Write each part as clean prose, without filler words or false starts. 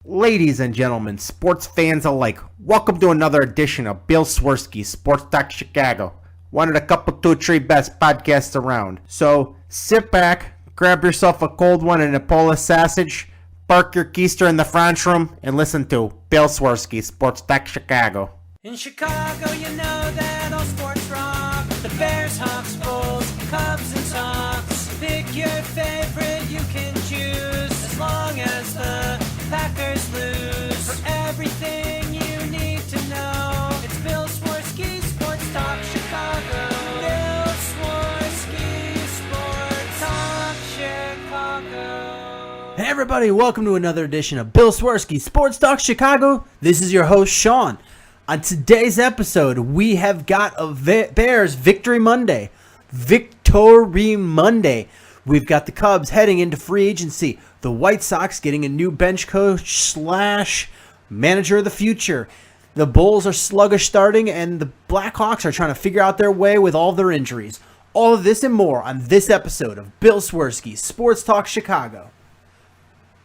Ladies and gentlemen, sports fans alike, welcome to another edition of Bill Swerski, Sports Talk Chicago, one of the couple, two, three best podcasts around. So sit back, grab yourself a cold one and a Polish sausage, park your keister in the French room, and listen to Bill Swerski, Sports Talk Chicago. In Chicago, you know that all sports rock. The Bears, Hawks, Bulls, Cubs, and Sox. Pick your favorite, you can choose, as long as the Packers lose. For everything you need to know, it's Bill Swerski, Sports Talk Chicago. Bill Swerski, Sports Talk Chicago. Hey everybody, welcome to another edition of Bill Swerski, Sports Talk Chicago. This is your host, Sean. On today's episode, we have got a Bears Victory Monday. Victory Monday. We've got the Cubs heading into free agency. The White Sox getting a new bench coach / manager of the future. The Bulls are sluggish starting, and the Blackhawks are trying to figure out their way with all their injuries. All of this and more on this episode of Bill Swerski, Sports Talk Chicago.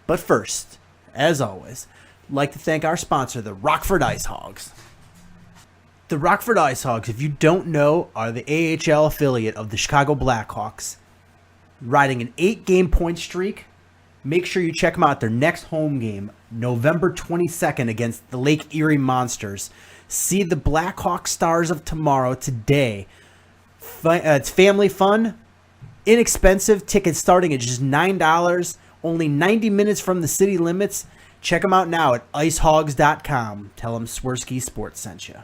But first, as always, I'd like to thank our sponsor, the Rockford Ice Hogs. The Rockford Ice Hogs, if you don't know, are the AHL affiliate of the Chicago Blackhawks, riding an 8-game point streak. Make sure you check them out. Their next home game, November 22nd against the Lake Erie Monsters. See the Blackhawk Stars of tomorrow today. It's family fun, inexpensive, tickets starting at just $9, only 90 minutes from the city limits. Check them out now at icehogs.com. Tell them Swerski Sports sent you.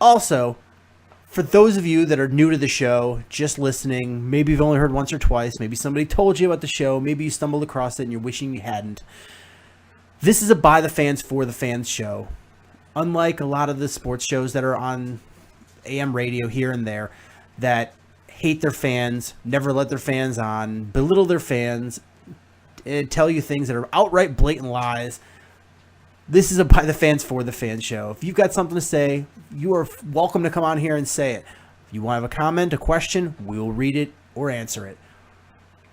Also, for those of you that are new to the show, just listening, maybe you've only heard once or twice, maybe somebody told you about the show, maybe you stumbled across it and you're wishing you hadn't. This is a by the fans, for the fans show. Unlike a lot of the sports shows that are on AM radio here and there that hate their fans, never let their fans on, belittle their fans, and tell you things that are outright blatant lies. This is a by the fans, for the fans show. If you've got something to say, you are welcome to come on here and say it. If you want to have a comment, a question, we will read it or answer it.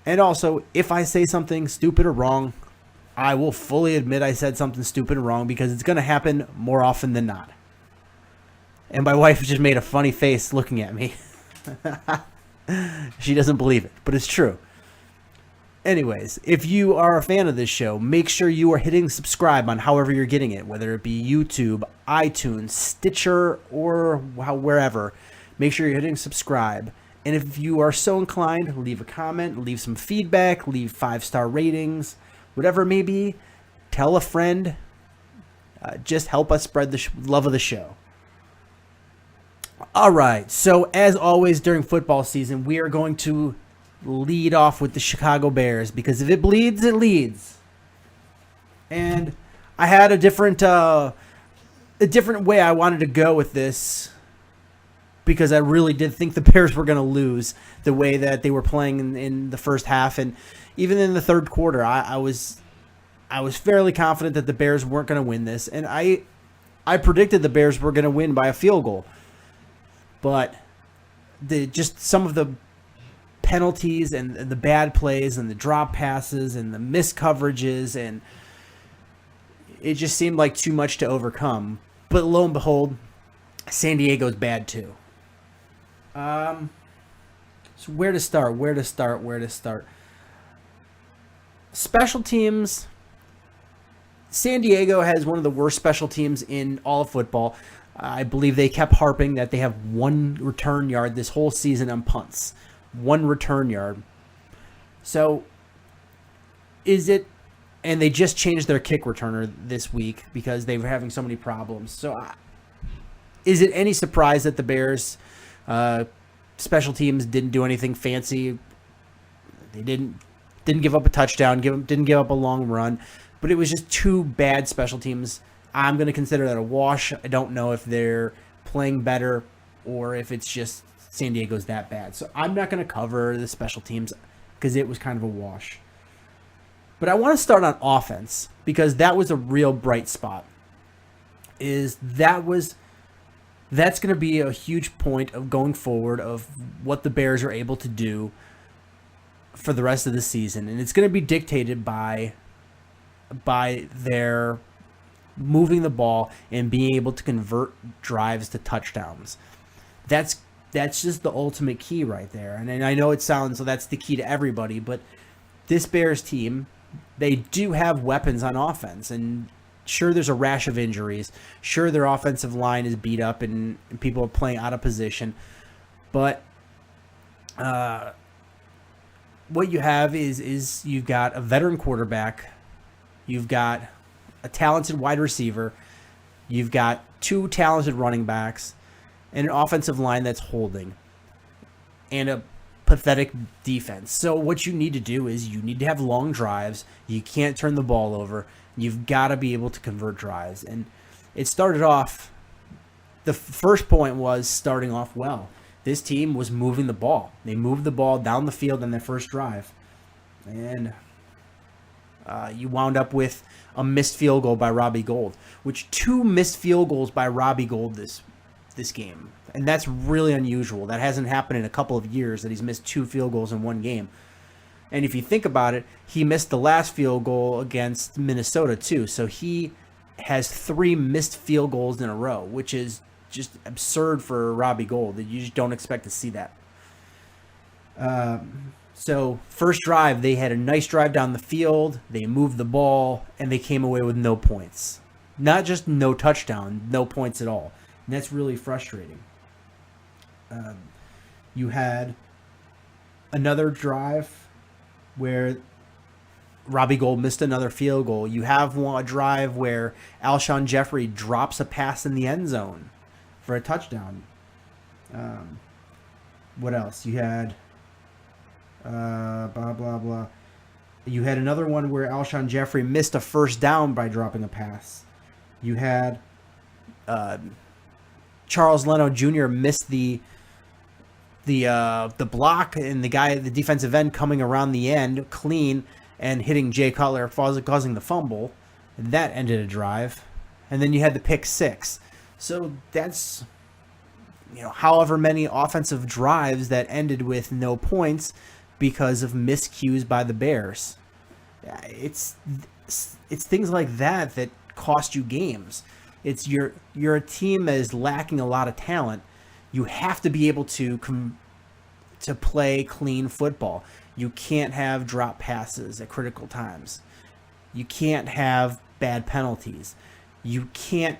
And also, if I say something stupid or wrong, I will fully admit I said something stupid or wrong because it's going to happen more often than not. And my wife just made a funny face looking at me. She doesn't believe it, but it's true. Anyways, if you are a fan of this show, make sure you are hitting subscribe on however you're getting it, whether it be YouTube, iTunes, Stitcher, or wherever. Make sure you're hitting subscribe. And if you are so inclined, leave a comment, leave some feedback, leave 5-star ratings, whatever it may be. Tell a friend. Just help us spread the love of the show. All right, so as always during football season, we are going to lead off with the Chicago Bears, because if it bleeds, it leads. And I had a different way I wanted to go with this, because I really did think the Bears were going to lose the way that they were playing in the first half, and even in the third quarter, I was fairly confident that the Bears weren't going to win this, and I predicted the Bears were going to win by a field goal, but just some of the penalties and the bad plays and the drop passes and the missed coverages, and it just seemed like too much to overcome. But lo and behold, San Diego's bad too. So where to start? Special teams. San Diego has one of the worst special teams in all of football. I believe they kept harping that they have one return yard this whole season on punts. One return yard. So, and they just changed their kick returner this week because they were having so many problems. So, is it any surprise that the Bears special teams didn't do anything fancy? They didn't give up a touchdown, didn't give up a long run, but it was just two bad special teams. I'm going to consider that a wash. I don't know if they're playing better or if it's just San Diego's that bad. So I'm not going to cover the special teams because it was kind of a wash. But I want to start on offense because that was a real bright spot. That's going to be a huge point of going forward of what the Bears are able to do for the rest of the season. And it's going to be dictated by by their moving the ball and being able to convert drives to touchdowns. That's just the ultimate key right there. And I know it sounds so that's the key to everybody, but this Bears team, they do have weapons on offense. And sure, there's a rash of injuries. Sure, their offensive line is beat up and people are playing out of position. But what you have is you've got a veteran quarterback. You've got a talented wide receiver. You've got 2 talented running backs and an offensive line that's holding and a pathetic defense. So what you need to do is you need to have long drives. You can't turn the ball over. You've got to be able to convert drives. And it started off, the first point was starting off well. This team was moving the ball. They moved the ball down the field on their first drive. And you wound up with a missed field goal by Robbie Gould, which 2 missed field goals by Robbie Gould this game. And that's really unusual. That hasn't happened in a couple of years that he's missed 2 field goals in one game. And if you think about it, he missed the last field goal against Minnesota too. So he has 3 missed field goals in a row, which is just absurd for Robbie Gould. You just don't expect to see that. So first drive, they had a nice drive down the field. They moved the ball, and they came away with no points. Not just no touchdown, no points at all. And that's really frustrating. You had another drive where Robbie Gould missed another field goal. You have a drive where Alshon Jeffrey drops a pass in the end zone for a touchdown. What else? You had blah, blah, blah. You had another one where Alshon Jeffrey missed a first down by dropping a pass. You had Charles Leno Jr. missed the block, and the defensive end coming around the end clean and hitting Jay Cutler, causing the fumble. And that ended a drive. And then you had the pick six. So that's, however many offensive drives that ended with no points because of miscues by the Bears. It's things like that cost you games. It's you're a team that is lacking a lot of talent. You have to be able to play clean football. You can't have drop passes at critical times. You can't have bad penalties. You can't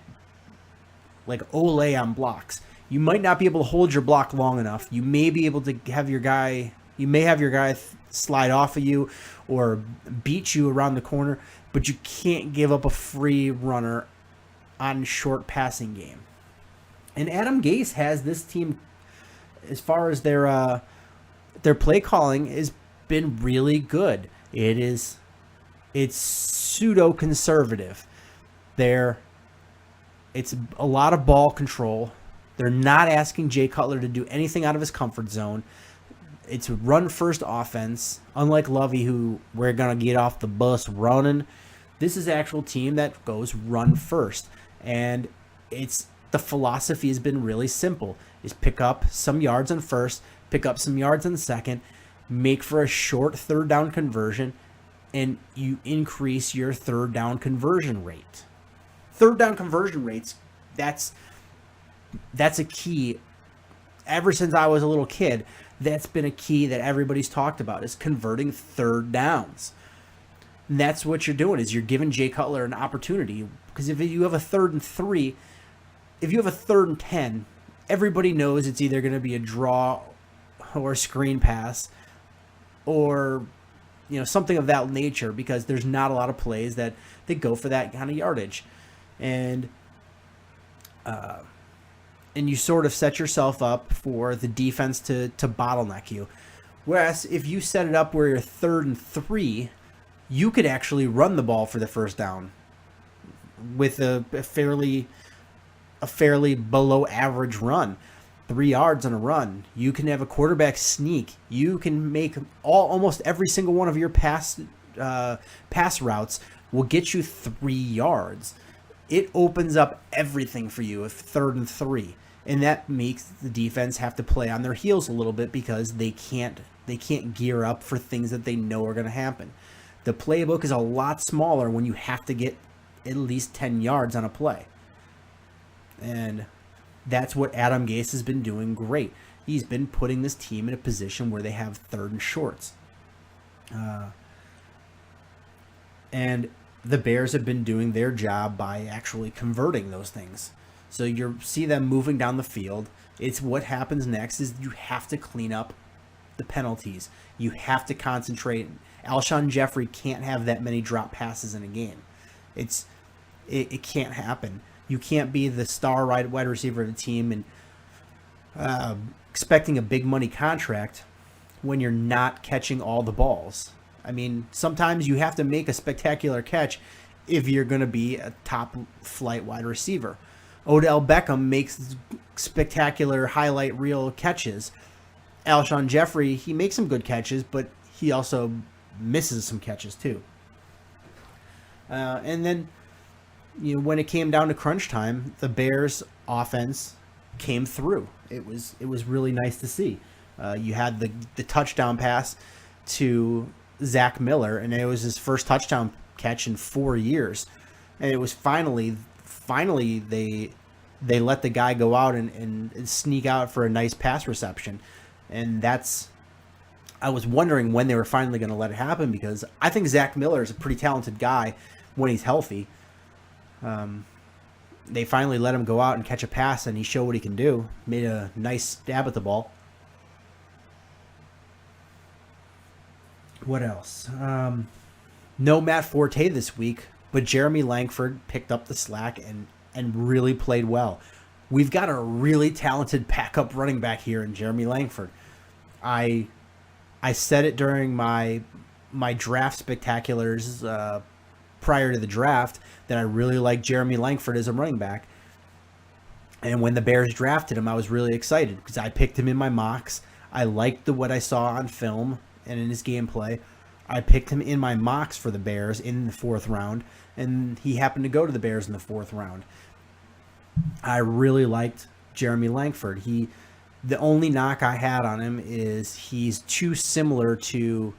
Ole on blocks. You might not be able to hold your block long enough. You may be able to have your guy. You may have your guy slide off of you or beat you around the corner, but you can't give up a free runner on short passing game. And Adam Gase has this team, as far as their play calling, has been really good. It's pseudo conservative. It's a lot of ball control. They're not asking Jay Cutler to do anything out of his comfort zone. It's run first offense. Unlike Lovey, who we're gonna get off the bus running, this is an actual team that goes run first. And the philosophy has been really simple: is pick up some yards on first, pick up some yards on second, make for a short third down conversion, and you increase your third down conversion rate. Third down conversion rates, that's a key. Ever since I was a little kid, that's been a key that everybody's talked about, is converting third downs. And that's what you're doing, is you're giving Jay Cutler an opportunity. Because if you have a 3rd and 3, if you have a 3rd and 10, everybody knows it's either going to be a draw or a screen pass or something of that nature, because there's not a lot of plays that they go for that kind of yardage. And you sort of set yourself up for the defense to bottleneck you. Whereas if you set it up where you're 3rd and 3, you could actually run the ball for the first down with a fairly below average run. 3 yards on a run. You can have a quarterback sneak. You can make almost every single one of your pass routes will get you 3 yards. It opens up everything for you if 3rd and 3. And that makes the defense have to play on their heels a little bit, because they can't gear up for things that they know are going to happen. The playbook is a lot smaller when you have to get at least 10 yards on a play. And that's what Adam Gase has been doing great. He's been putting this team in a position where they have third and shorts. And the Bears have been doing their job by actually converting those things. So you see them moving down the field. It's what happens next is you have to clean up the penalties. You have to concentrate. Alshon Jeffrey can't have that many drop passes in a game. It can't happen. You can't be the star wide receiver of the team and expecting a big money contract when you're not catching all the balls. I mean, sometimes you have to make a spectacular catch if you're going to be a top flight wide receiver. Odell Beckham makes spectacular highlight reel catches. Alshon Jeffrey, he makes some good catches, but he also misses some catches too. And then, when it came down to crunch time, the Bears' offense came through. It was really nice to see. You had the touchdown pass to Zach Miller, and it was his first touchdown catch in 4 years. And it was finally they let the guy go out and sneak out for a nice pass reception. And I was wondering when they were finally going to let it happen, because I think Zach Miller is a pretty talented guy when he's healthy. They finally let him go out and catch a pass, and he showed what he can do. Made a nice stab at the ball. What else? No Matt Forte this week, but Jeremy Langford picked up the slack and really played well. We've got a really talented backup running back here in Jeremy Langford. I said it during my draft spectaculars prior to the draft that I really like Jeremy Langford as a running back. And when the Bears drafted him, I was really excited because I picked him in my mocks. I liked what I saw on film and in his gameplay. I picked him in my mocks for the Bears in the 4th round, and he happened to go to the Bears in the 4th round. I really liked Jeremy Langford. The only knock I had on him is he's too similar to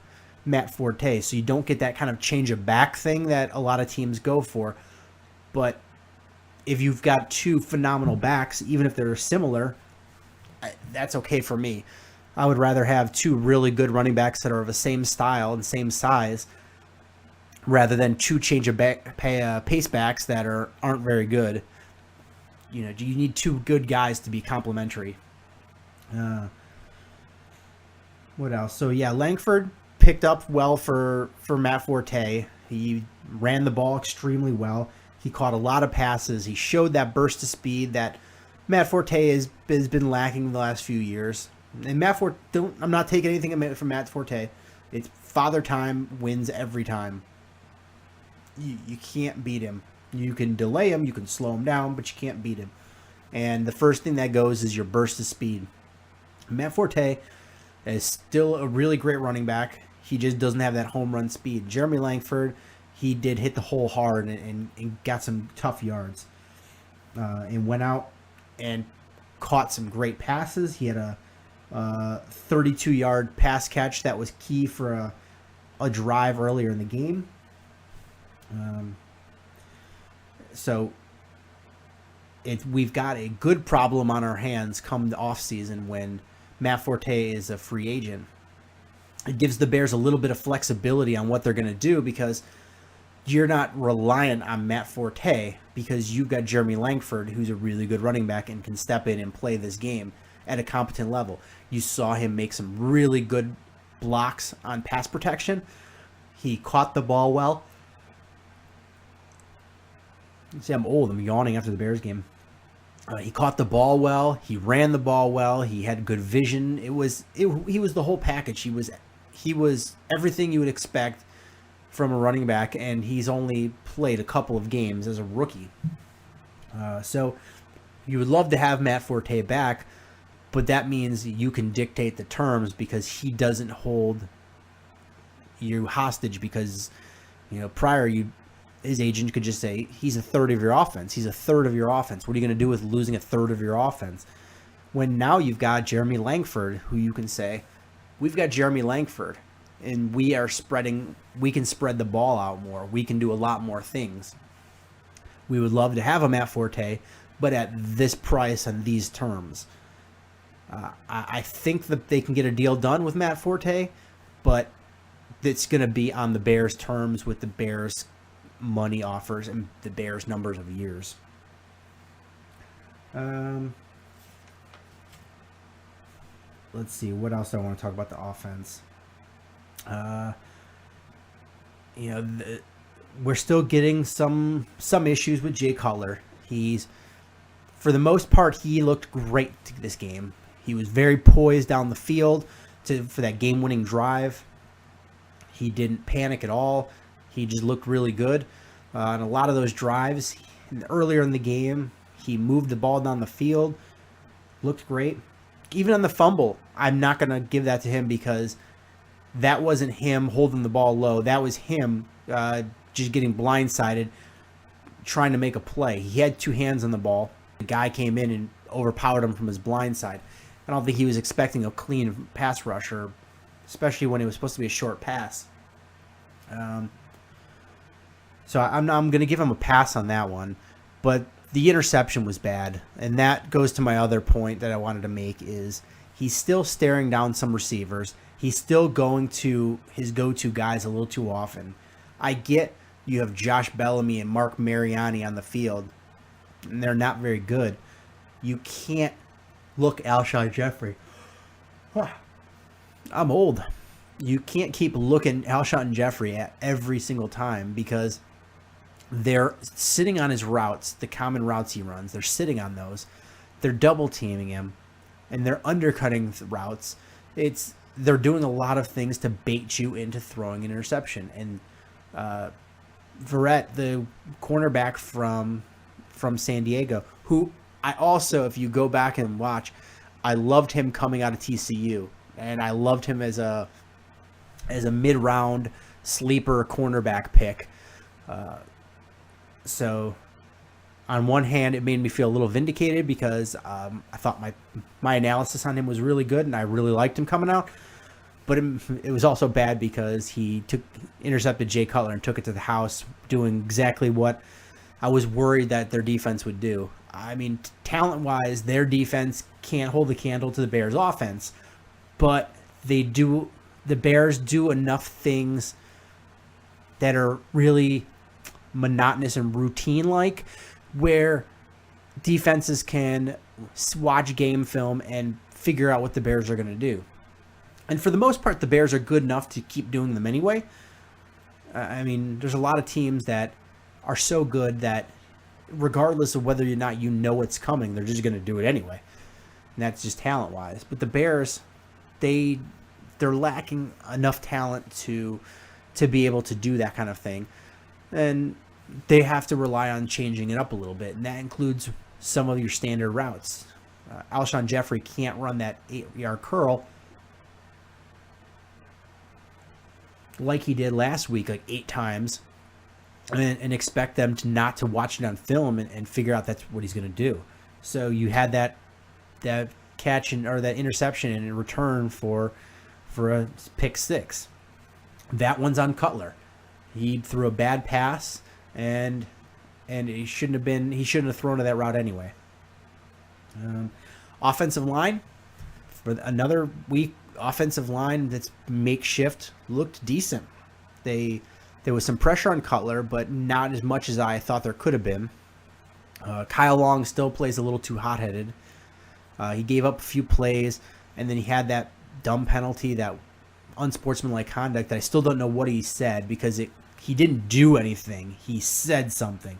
Matt Forte, so you don't get that kind of change of back thing that a lot of teams go for. But if you've got two phenomenal backs, even if they're similar, that's okay for me. I would rather have two really good running backs that are of the same style and same size rather than two change of pace backs that aren't very good. You need two good guys to be complementary. What else? So yeah, Langford picked up well for Matt Forte. He ran the ball extremely well. He caught a lot of passes. He showed that burst of speed that Matt Forte has been lacking the last few years. And Matt Forte, I'm not taking anything from Matt Forte. It's father time wins every time. You can't beat him. You can delay him, you can slow him down, but you can't beat him. And the first thing that goes is your burst of speed. Matt Forte is still a really great running back. He just doesn't have that home run speed. Jeremy Langford, he did hit the hole hard and got some tough yards. And went out and caught some great passes. He had a 32-yard pass catch that was key for a drive earlier in the game. So we've got a good problem on our hands come the offseason when Matt Forte is a free agent. It gives the Bears a little bit of flexibility on what they're going to do because you're not reliant on Matt Forte because you've got Jeremy Langford, who's a really good running back and can step in and play this game at a competent level. You saw him make some really good blocks on pass protection. He caught the ball well. See, I'm old. I'm yawning after the Bears game. He caught the ball well. He ran the ball well. He had good vision. He was the whole package. He was everything you would expect from a running back, and he's only played a couple of games as a rookie. So you would love to have Matt Forte back, but that means you can dictate the terms because he doesn't hold you hostage because, prior his agent could just say, he's a third of your offense. He's a third of your offense. What are you going to do with losing a third of your offense? When now you've got Jeremy Langford, who you can say, we've got Jeremy Langford, and we can spread the ball out more. We can do a lot more things. We would love to have a Matt Forte, but at this price and these terms. I think that they can get a deal done with Matt Forte, but it's going to be on the Bears' terms with the Bears' money offers and the Bears' numbers of years. Let's see, what else do I want to talk about the offense? We're still getting some issues with Jay Cutler. For the most part, he looked great this game. He was very poised down the field for that game-winning drive. He didn't panic at all. He just looked really good. On a lot of those drives, earlier in the game, he moved the ball down the field. Looked great. Even on the fumble, I'm not going to give that to him because that wasn't him holding the ball low. That was him just getting blindsided, trying to make a play. He had two hands on the ball. The guy came in and overpowered him from his blind side. I don't think he was expecting a clean pass rusher, especially when it was supposed to be a short pass. So I'm going to give him a pass on that one. But the interception was bad. And that goes to my other point that I wanted to make is he's still staring down some receivers. He's still going to his go-to guys a little too often. I get you have Josh Bellamy and Mark Mariani on the field, and they're not very good. You can't look Alshon Jeffrey. I'm old. You can't keep looking Alshon Jeffrey at every single time because they're sitting on his routes, the common routes he runs. They're sitting on those. They're double teaming him, and they're undercutting the routes. They're doing a lot of things to bait you into throwing an interception. And Verrett, the cornerback from San Diego, who I also, if you go back and watch, I loved him coming out of TCU, and I loved him as a mid-round sleeper cornerback pick. So on one hand, it made me feel a little vindicated because I thought my analysis on him was really good, and I really liked him coming out. But it was also bad because he intercepted Jay Cutler and took it to the house, doing exactly what I was worried that their defense would do. I mean, talent-wise, their defense can't hold the candle to the Bears' offense, but they do. The Bears do enough things that are really monotonous and routine-like, where defenses can watch game film and figure out what the Bears are going to do. And for the most part, the Bears are good enough to keep doing them anyway. I mean, there's a lot of teams that are so good that regardless of whether or not you know what's coming, they're just going to do it anyway. And that's just talent-wise. But the Bears, they're lacking enough talent to be able to do that kind of thing. And they have to rely on changing it up a little bit. And that includes some of your standard routes. Alshon Jeffrey can't run that 8-yard curl like he did last week, like 8 times, and expect them to not to watch it on film and figure out that's what he's going to do. So you had that catch or that interception in return for a pick 6. That one's on Cutler. He threw a bad pass, and he shouldn't have thrown to that route anyway. Offensive line, for another week, offensive line that's makeshift looked decent. There was some pressure on Cutler, but not as much as I thought there could have been. Kyle Long still plays a little too hot-headed. He gave up a few plays, and then he had that dumb penalty, that unsportsmanlike conduct that I still don't know what he said because he didn't do anything. He said something,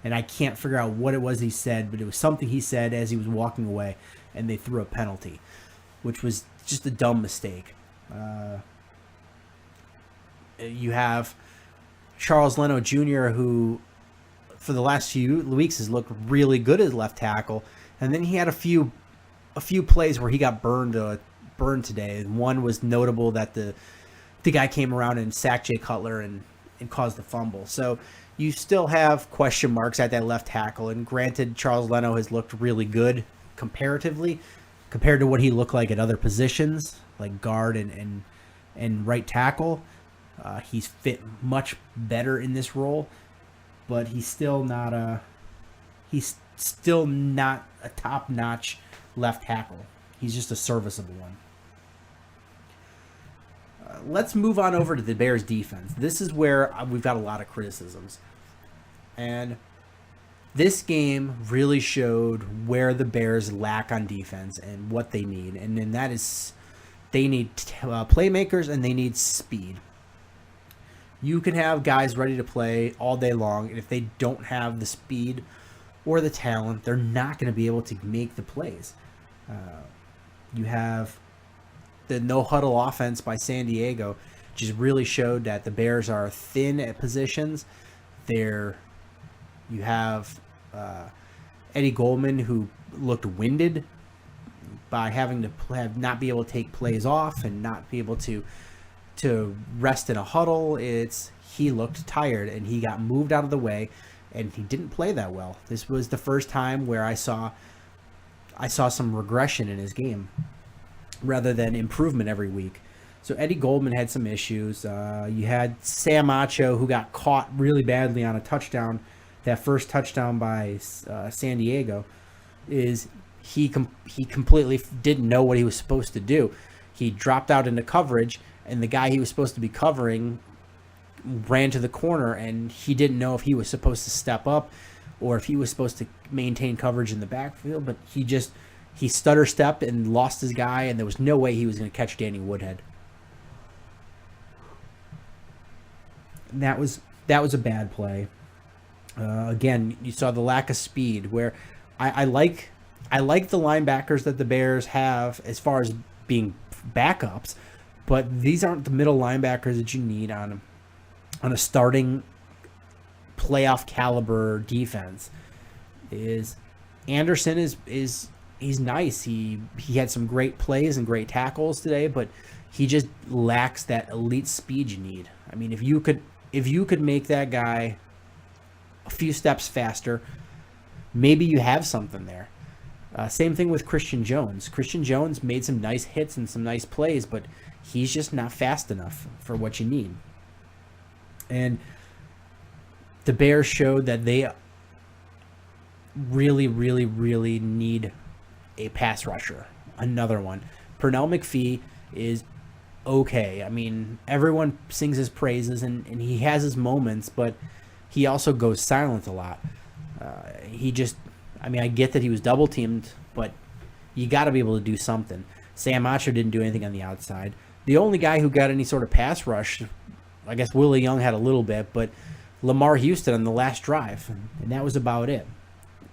and I can't figure out what it was he said, but it was something he said as he was walking away, and they threw a penalty, which was just a dumb mistake. You have Charles Leno Jr., who for the last few weeks has looked really good as left tackle, and then he had a few plays where he got burned today. One was notable that the guy came around and sacked Jay Cutler and caused the fumble. So you still have question marks at that left tackle, and granted, Charles Leno has looked really good comparatively compared to what he looked like at other positions like guard and and right tackle. He's fit much better in this role, but he's still not a top-notch left tackle. He's just a serviceable one. Let's move on over to the Bears defense. This is where we've got a lot of criticisms. And this game really showed where the Bears lack on defense and what they need. And then that is they need playmakers and they need speed. You can have guys ready to play all day long, and if they don't have the speed or the talent, they're not going to be able to make the plays. You have the no-huddle offense by San Diego just really showed that the Bears are thin at positions. You have Eddie Goldman, who looked winded by having to not be able to take plays off and not be able to rest in a huddle. He looked tired, and he got moved out of the way, and he didn't play that well. This was the first time where I saw some regression in his game rather than improvement every week. So Eddie Goldman had some issues. You had Sam Acho, who got caught really badly on a touchdown. That first touchdown by San Diego he completely didn't know what he was supposed to do. He dropped out into coverage, and the guy he was supposed to be covering ran to the corner, and he didn't know if he was supposed to step up or if he was supposed to maintain coverage in the backfield, but he stutter stepped and lost his guy, and there was no way he was going to catch Danny Woodhead. And that was a bad play. Again, you saw the lack of speed, where I like the linebackers that the Bears have as far as being backups, but these aren't the middle linebackers that you need on a starting playoff caliber defense. Anderson is nice. He had some great plays and great tackles today, but he just lacks that elite speed you need. I mean, if you could make that guy a few steps faster, maybe you have something there. Same thing with Christian Jones. Christian Jones made some nice hits and some nice plays, but he's just not fast enough for what you need. And the Bears showed that they really, really, really need a pass rusher. Another one. Pernell McPhee is okay. I mean, everyone sings his praises, and he has his moments, but he also goes silent a lot. I get that he was double-teamed, but you got to be able to do something. Sam Acho didn't do anything on the outside. The only guy who got any sort of pass rush, I guess Willie Young had a little bit, but Lamar Houston on the last drive, and that was about it.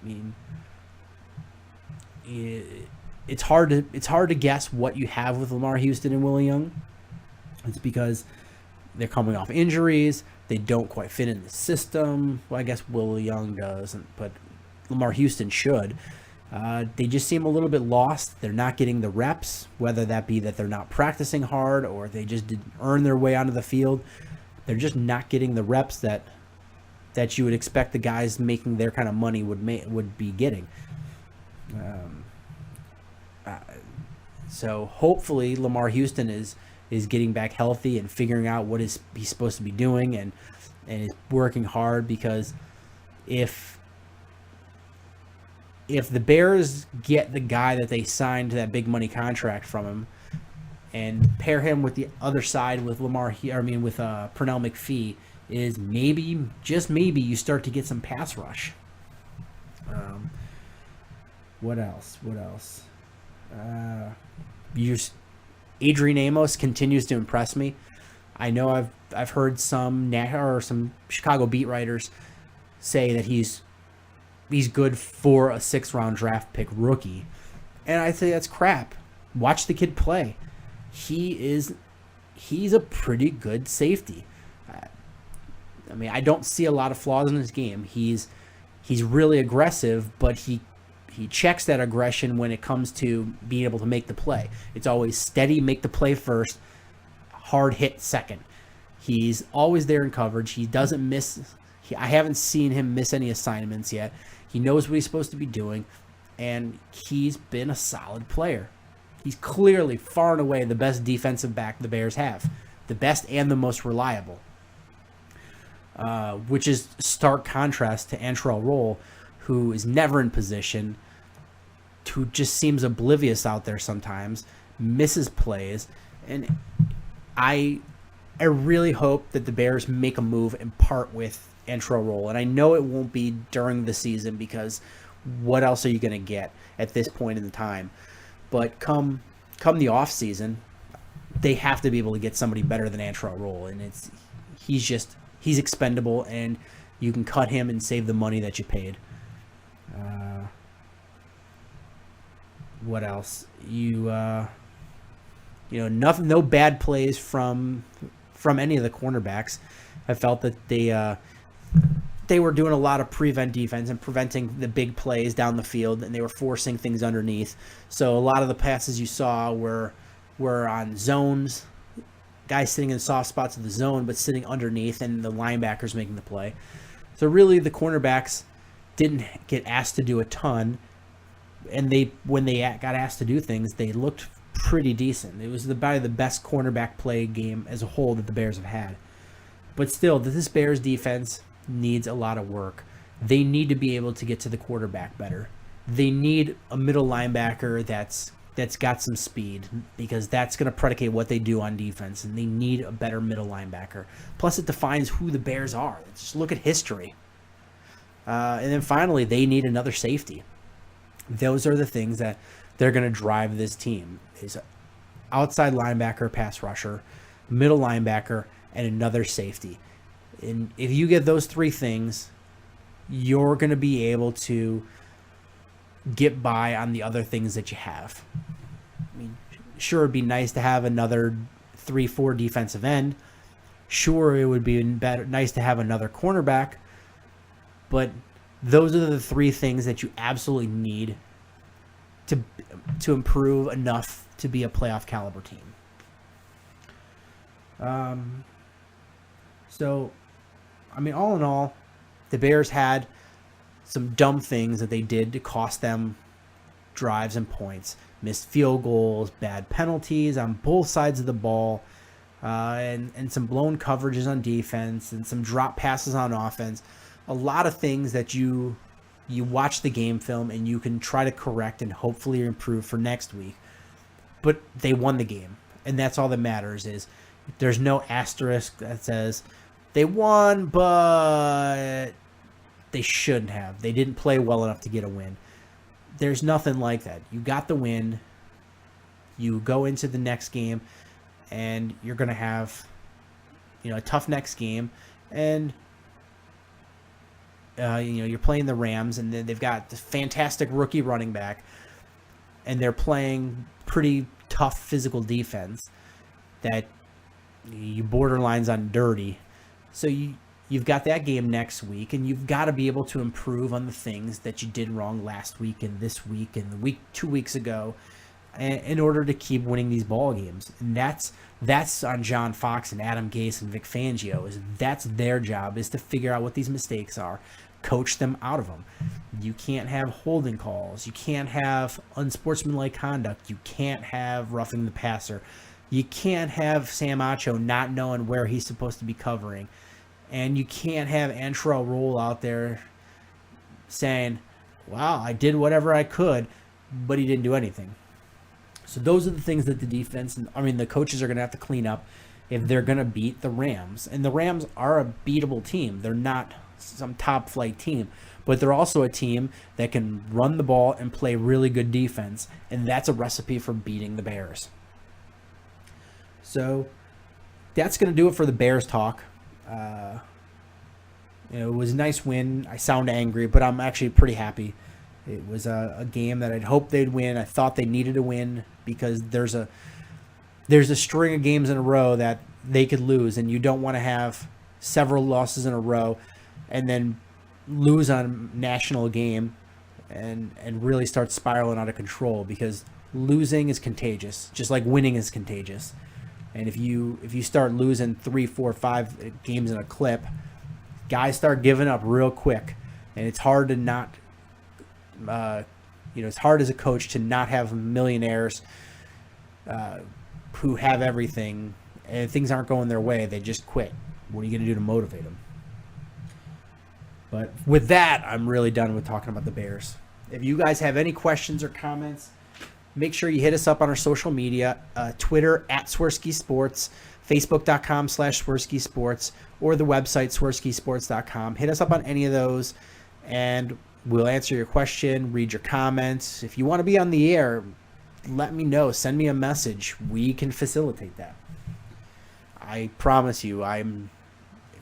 I mean, it's hard to guess what you have with Lamar Houston and Willie Young. It's because they're coming off injuries. They don't quite fit in the system. Well, I guess Willie Young doesn't, but Lamar Houston should. They just seem a little bit lost. They're not getting the reps, whether that be that they're not practicing hard or they just didn't earn their way onto the field. They're just not getting the reps that you would expect the guys making their kind of money would be getting. So hopefully Lamar Houston is getting back healthy and figuring out what he's supposed to be doing and is working hard, because if the Bears get the guy that they signed that big money contract from him and pair him with the other side with Pernell McPhee, is maybe, just maybe, you start to get some pass rush. What else? Adrian Amos continues to impress me. I know I've heard some Chicago beat writers say that he's good for a 6th-round draft pick rookie, and I say that's crap. Watch the kid play. He's a pretty good safety. I mean, I don't see a lot of flaws in his game. He's really aggressive, but he checks that aggression when it comes to being able to make the play. It's always steady, make the play first, hard hit second. He's always there in coverage. He doesn't miss. I haven't seen him miss any assignments yet. He knows what he's supposed to be doing, and he's been a solid player. He's clearly far and away the best defensive back the Bears have. The best and the most reliable. Which is stark contrast to Antrel Rolle, who is never in position, who just seems oblivious out there sometimes, misses plays, and I really hope that the Bears make a move and part with Antrel Rolle. And I know it won't be during the season because what else are you going to get at this point in the time? But come the off season, they have to be able to get somebody better than Antrel Rolle, and he's expendable, and you can cut him and save the money that you paid. What else? Nothing. No bad plays from any of the cornerbacks. I felt that they were doing a lot of prevent defense and preventing the big plays down the field, and they were forcing things underneath. So a lot of the passes you saw were on zones, guys sitting in soft spots of the zone, but sitting underneath, and the linebackers making the play. So really, the cornerbacks didn't get asked to do a ton, and when they got asked to do things, they looked pretty decent. It was probably the best cornerback play game as a whole that the Bears have had. But still, this Bears defense needs a lot of work. They need to be able to get to the quarterback better. They need a middle linebacker that's got some speed, because that's going to predicate what they do on defense, and they need a better middle linebacker. Plus, it defines who the Bears are. Just look at history. And then finally, they need another safety. Those are the things that they're going to drive this team: is outside linebacker, pass rusher, middle linebacker, and another safety. And if you get those three things, you're going to be able to get by on the other things that you have. I mean, sure, it'd be nice to have another 3-4 defensive end. Sure, it would be nice to have another cornerback. But those are the three things that you absolutely need to improve enough to be a playoff caliber team. So, I mean, all in all, the Bears had some dumb things that they did to cost them drives and points. Missed field goals, bad penalties on both sides of the ball, and some blown coverages on defense, and some drop passes on offense. A lot of things that you watch the game film and you can try to correct and hopefully improve for next week. But they won the game, and that's all that matters. Is there's no asterisk that says they won, but they shouldn't have. They didn't play well enough to get a win. There's nothing like that. You got the win. You go into the next game, and you're going to have, a tough next game, and you're playing the Rams, and they've got this fantastic rookie running back, and they're playing pretty tough physical defense that you borderlines on dirty. So you've got that game next week, and you've got to be able to improve on the things that you did wrong last week and this week and the week 2 weeks ago in order to keep winning these ball games. And that's on John Fox and Adam Gase and Vic Fangio. That's their job, is to figure out what these mistakes are, coach them out of them. You can't have holding calls. You can't have unsportsmanlike conduct. You can't have roughing the passer. You can't have Sam Acho not knowing where he's supposed to be covering. And you can't have Antrel Rolle out there saying, wow, I did whatever I could, but he didn't do anything. So those are the things that the coaches are going to have to clean up if they're going to beat the Rams. And the Rams are a beatable team. They're not some top flight team, but they're also a team that can run the ball and play really good defense. And that's a recipe for beating the Bears. So that's going to do it for the Bears talk. It was a nice win. I sound angry, but I'm actually pretty happy. It was a game that I'd hoped they'd win. I thought they needed to win because there's a string of games in a row that they could lose, and you don't want to have several losses in a row and then lose on a national game and really start spiraling out of control, because losing is contagious, just like winning is contagious. And if you start losing 3, 4, 5 games in a clip, guys start giving up real quick, and it's hard to not, it's hard as a coach to not have millionaires, who have everything and things aren't going their way, they just quit. What are you going to do to motivate them? But with that, I'm really done with talking about the Bears. If you guys have any questions or comments, make sure you hit us up on our social media, Twitter @Swerski Sports, Facebook.com/Swerski Sports, or the website SwerskiSports.com. Hit us up on any of those, and we'll answer your question, read your comments. If you want to be on the air, let me know. Send me a message. We can facilitate that. I promise you, if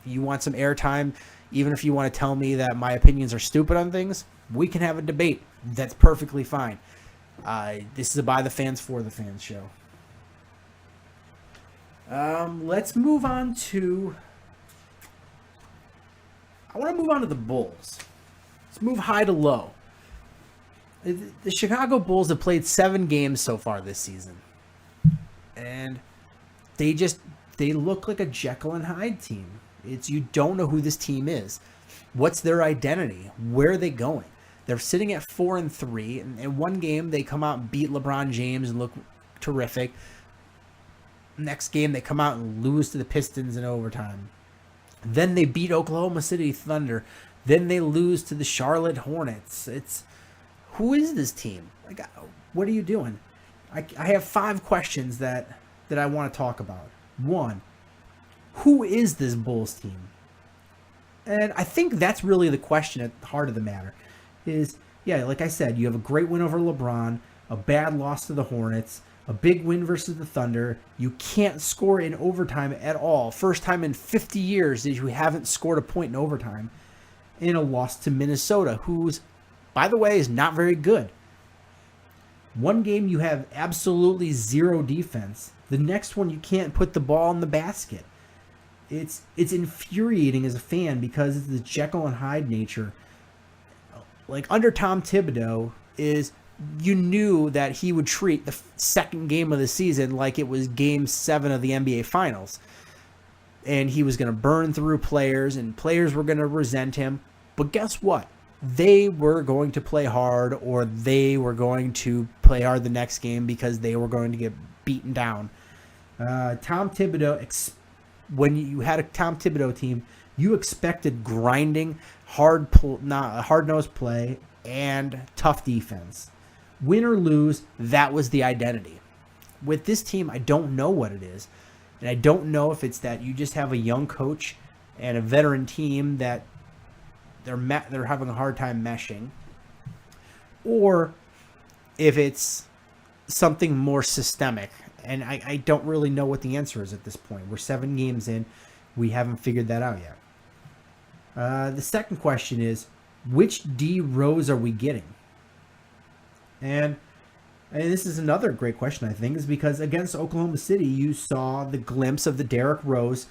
you want some airtime, even if you want to tell me that my opinions are stupid on things, we can have a debate. That's perfectly fine. This is a by the fans for the fans show. Let's move on to... I want to move on to the Bulls. Let's move high to low. The Chicago Bulls have played 7 games so far this season. And they look like a Jekyll and Hyde team. You don't know who this team is. What's their identity? Where are they going? They're sitting at 4-3. And in one game, they come out and beat LeBron James and look terrific. Next game, they come out and lose to the Pistons in overtime. Then they beat Oklahoma City Thunder. Then they lose to the Charlotte Hornets. Who is this team? Like, what are you doing? I have 5 questions that I want to talk about. 1, who is this Bulls team? And I think that's really the question at the heart of the matter. Like I said, you have a great win over LeBron, a bad loss to the Hornets, a big win versus the Thunder. You can't score in overtime at all. First time in 50 years that you haven't scored a point in overtime. In a loss to Minnesota, who's, by the way, is not very good. One game you have absolutely zero defense. The next one you can't put the ball in the basket. It's infuriating as a fan because it's the Jekyll and Hyde nature. Like under Tom Thibodeau, you knew that he would treat the second game of the season like it was Game 7 of the NBA Finals. And he was going to burn through players, and players were going to resent him. But guess what? They were going to play hard, or they were going to play hard the next game because they were going to get beaten down. Tom Thibodeau, when you had a Tom Thibodeau team, you expected grinding, hard-nosed play, and tough defense. Win or lose, that was the identity. With this team, I don't know what it is. And I don't know if it's that you just have a young coach and a veteran team that they're having a hard time meshing, or if it's something more systemic. And I don't really know what the answer is at this point. We're 7 games in. We haven't figured that out yet. The second question is, which D Rose are we getting? And this is another great question, I think, is because against Oklahoma City, you saw the glimpse of the Derrick Rose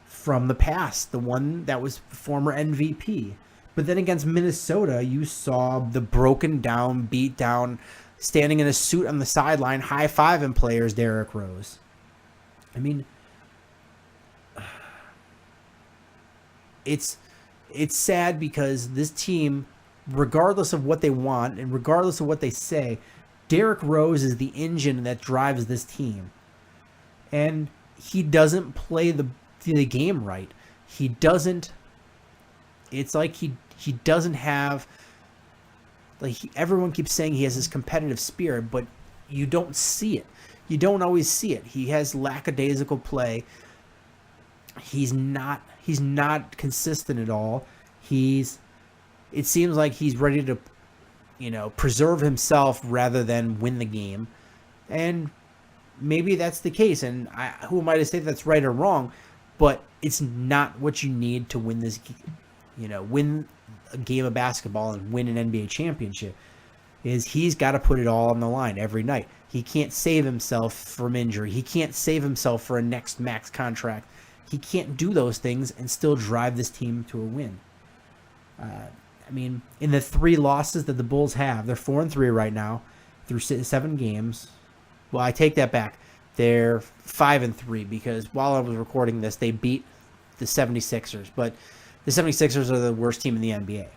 from the past, the one that was former MVP. But then against Minnesota, you saw the broken down, beat down, standing in a suit on the sideline, high-fiving players, Derrick Rose. I mean, it's sad because this team, regardless of what they want and regardless of what they say, Derrick Rose is the engine that drives this team. And he doesn't play the game right. He doesn't. It's like he doesn't have. Everyone keeps saying he has this competitive spirit, but you don't see it. You don't always see it. He has lackadaisical play. He's not consistent at all. It seems like he's ready to, preserve himself rather than win the game. And maybe that's the case. And who am I to say that's right or wrong? But it's not what you need to win this, win a game of basketball and win an NBA championship. He's got to put it all on the line every night. He can't save himself from injury. He can't save himself for a next max contract. He can't do those things and still drive this team to a win. In the 3 losses that the Bulls have, they're 4-3 right now through 7 games. Well, I take that back. They're 5-3 because while I was recording this, they beat the 76ers. But the 76ers are the worst team in the NBA.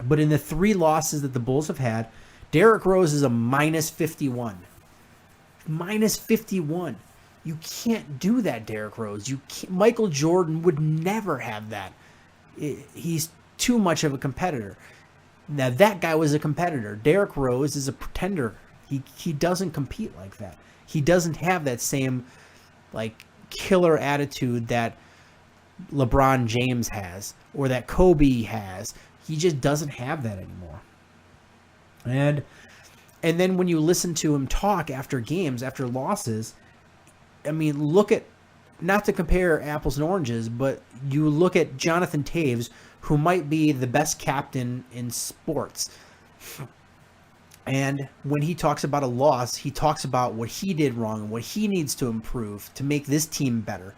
But in the 3 losses that the Bulls have had, Derrick Rose is a -51. minus 51. You can't do that, Derrick Rose. Michael Jordan would never have that. He's too much of a competitor. Now, that guy was a competitor. Derrick Rose is a pretender. He doesn't compete like that. He doesn't have that same, like, killer attitude that LeBron James has or that Kobe has. He just doesn't have that anymore. And then when you listen to him talk after games, after losses, I mean, look at, not to compare apples and oranges, but you look at Jonathan Taves, who might be the best captain in sports. And when he talks about a loss, he talks about what he did wrong and what he needs to improve to make this team better.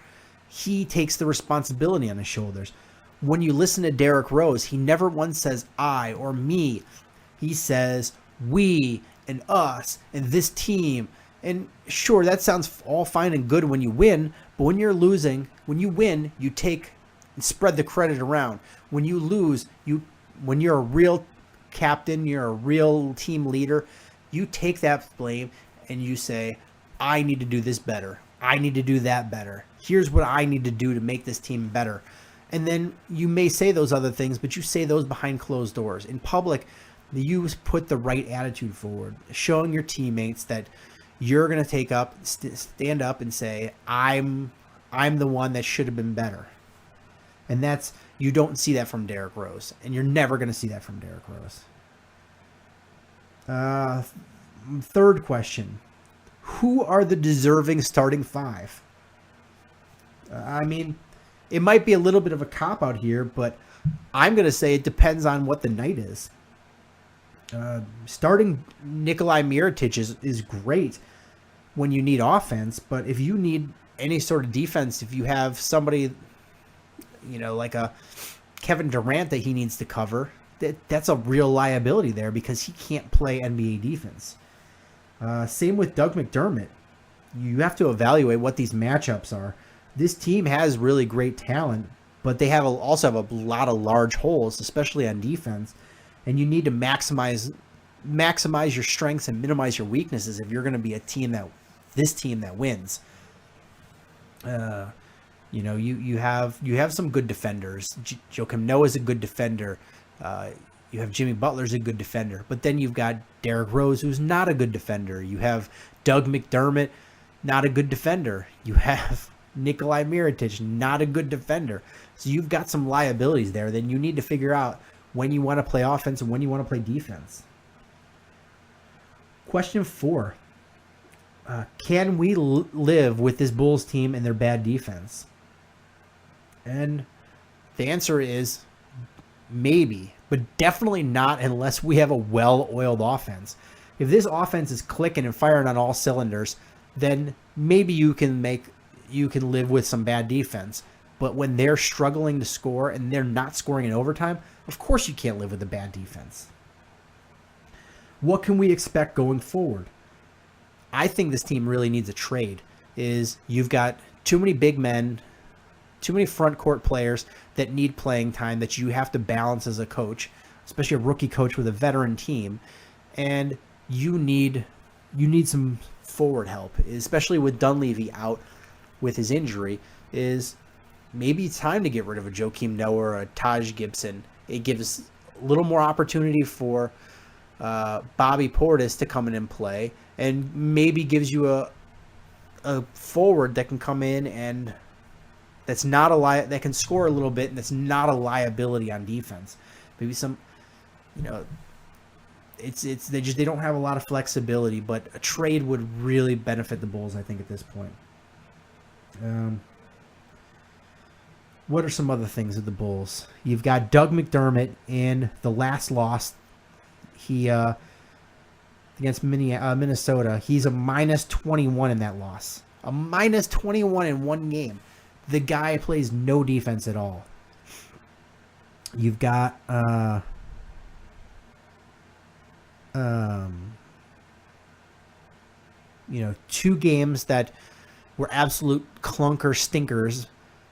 He takes the responsibility on his shoulders. When you listen to Derrick Rose, he never once says I or me. He says we and us and this team. And sure, that sounds all fine and good when you win, but when you're losing, when you win, you take and spread the credit around. When you lose, when you're a real captain, you're a real team leader, you take that blame and you say, I need to do this better. I need to do that better. Here's what I need to do to make this team better. And then you may say those other things, but you say those behind closed doors. In public, you put the right attitude forward, showing your teammates that you're going to stand up and say, I'm the one that should have been better. And you don't see that from Derrick Rose, and you're never going to see that from Derrick Rose. Third question. Who are the deserving starting five? I mean, it might be a little bit of a cop-out here, but I'm going to say it depends on what the night is. Starting Nikolai Mirotic is great when you need offense, but if you need any sort of defense, if you have somebody, like a Kevin Durant that he needs to cover, that's a real liability there because he can't play NBA defense. Same with Doug McDermott. You have to evaluate what these matchups are. This team has really great talent, but they also have a lot of large holes, especially on defense. And you need to maximize your strengths and minimize your weaknesses if you're going to be this team that wins. You have some good defenders. Joakim Noah is a good defender. You have Jimmy Butler's a good defender, but then you've got Derrick Rose, who's not a good defender. You have Doug McDermott, not a good defender. You have Nikolai Mirotic, not a good defender. So you've got some liabilities there. Then you need to figure out when you want to play offense and when you want to play defense. Question 4. Can we live with this Bulls team and their bad defense? And the answer is maybe, but definitely not unless we have a well-oiled offense. If this offense is clicking and firing on all cylinders, then maybe you can live with some bad defense. But when they're struggling to score and they're not scoring in overtime, of course you can't live with a bad defense. What can we expect going forward? I think this team really needs a trade. You've got too many big men, too many front court players that need playing time that you have to balance as a coach, especially a rookie coach with a veteran team. And you need some forward help, especially with Dunleavy out with his injury. Maybe it's time to get rid of a Joakim Noah or a Taj Gibson. It gives a little more opportunity for Bobby Portis to come in and play, and maybe gives you a forward that can come in and that can score a little bit, and that's not a liability on defense. Maybe some, they don't have a lot of flexibility, but a trade would really benefit the Bulls, I think, at this point. What are some other things with the Bulls? You've got Doug McDermott in the last loss. He against Minnesota. He's a minus 21 in that loss. A minus 21 in one game. The guy plays no defense at all. You've got two games that were absolute clunker stinkers.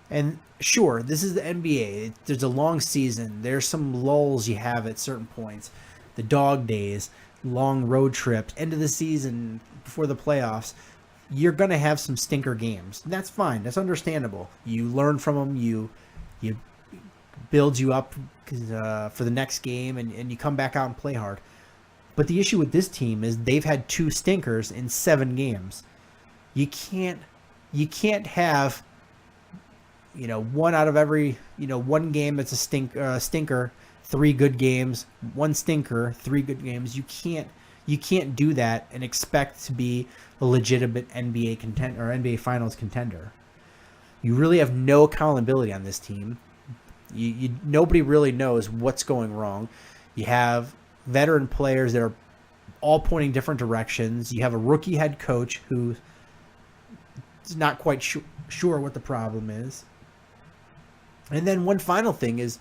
And sure, this is the NBA. There's a long season. There's some lulls you have at certain points. The dog days. long road trips, end of the season, before the playoffs, you're going to have some stinker games. And that's fine. That's understandable. You learn from them. You build you up for the next game, and you come back out and play hard. But the issue with this team is they've had 2 stinkers in 7 games. You can't have, one out of every, one game that's a stinker, 3 good games, 1 stinker, 3 good games. You can't do that and expect to be a legitimate NBA contender or NBA Finals contender. You really have no accountability on this team. Nobody really knows what's going wrong. You have veteran players that are all pointing different directions. You have a rookie head coach who's not quite sure what the problem is. And then one final thing is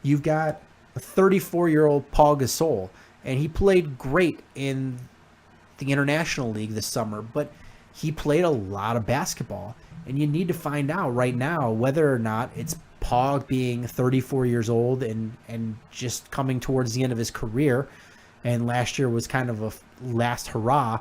you've got a 34-year-old Paul Gasol, and he played great in the International League this summer, but he played a lot of basketball. And you need to find out right now whether or not it's Paul being 34 years old and just coming towards the end of his career, and last year was kind of a last hurrah,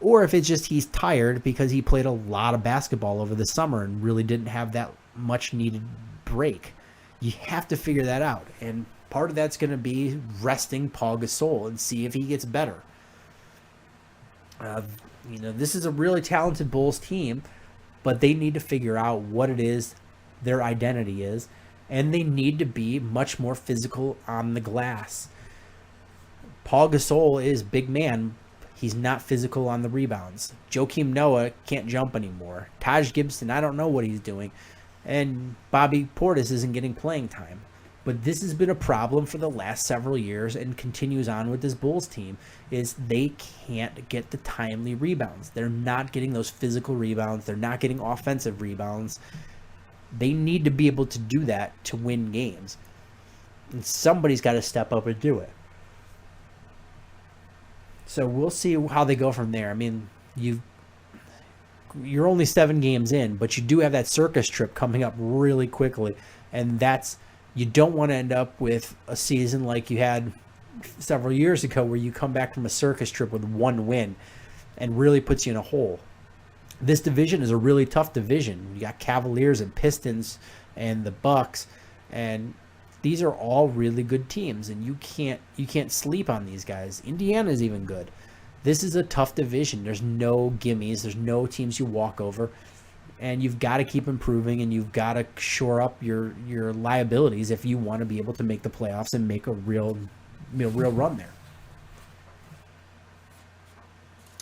or if it's just he's tired because he played a lot of basketball over the summer and really didn't have that much needed break. You have to figure that out, and part of that's going to be resting Paul Gasol and see if he gets better. This is a really talented Bulls team, but they need to figure out what it is their identity is, and they need to be much more physical on the glass. Paul Gasol is big man. He's not physical on the rebounds. Joakim Noah can't jump anymore. Taj Gibson, I don't know what he's doing. And Bobby Portis isn't getting playing time. But this has been a problem for the last several years and continues on with this Bulls team, is they can't get the timely rebounds. They're not getting those physical rebounds. They're not getting offensive rebounds. They need to be able to do that to win games. And somebody's got to step up and do it. So we'll see how they go from there. I mean, you're only 7 games in, but you do have that circus trip coming up really quickly. And you don't want to end up with a season like you had several years ago where you come back from a circus trip with 1 win and really puts you in a hole. This division is a really tough division. You got Cavaliers and Pistons and the Bucks, and these are all really good teams, and you can't sleep on these guys. Indiana's even good. This is a tough division. There's no gimmies. There's no teams you walk over, and you've got to keep improving, and you've got to shore up your liabilities if you want to be able to make the playoffs and make a real run there.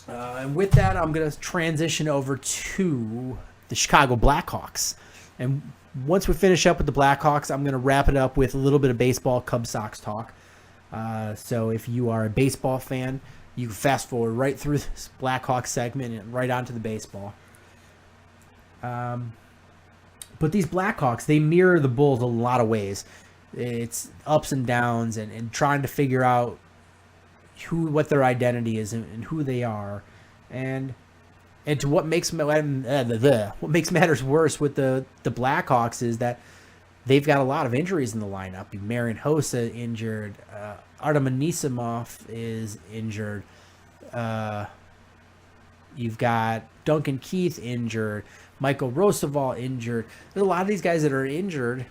And with that, I'm going to transition over to the Chicago Blackhawks. And once we finish up with the Blackhawks, I'm going to wrap it up with a little bit of baseball Cubs Sox talk. So if you are a baseball fan, you can fast forward right through this Blackhawks segment and right onto the baseball. But these Blackhawks, they mirror the Bulls a lot of ways. It's ups and downs and trying to figure out what their identity is and who they are, and to what makes matters worse with the Blackhawks is that they've got a lot of injuries in the lineup. Marian Hossa injured, Artem Anisimov is injured, you've got Duncan Keith injured, Michael Roosevelt injured. There's a lot of these guys that are injured,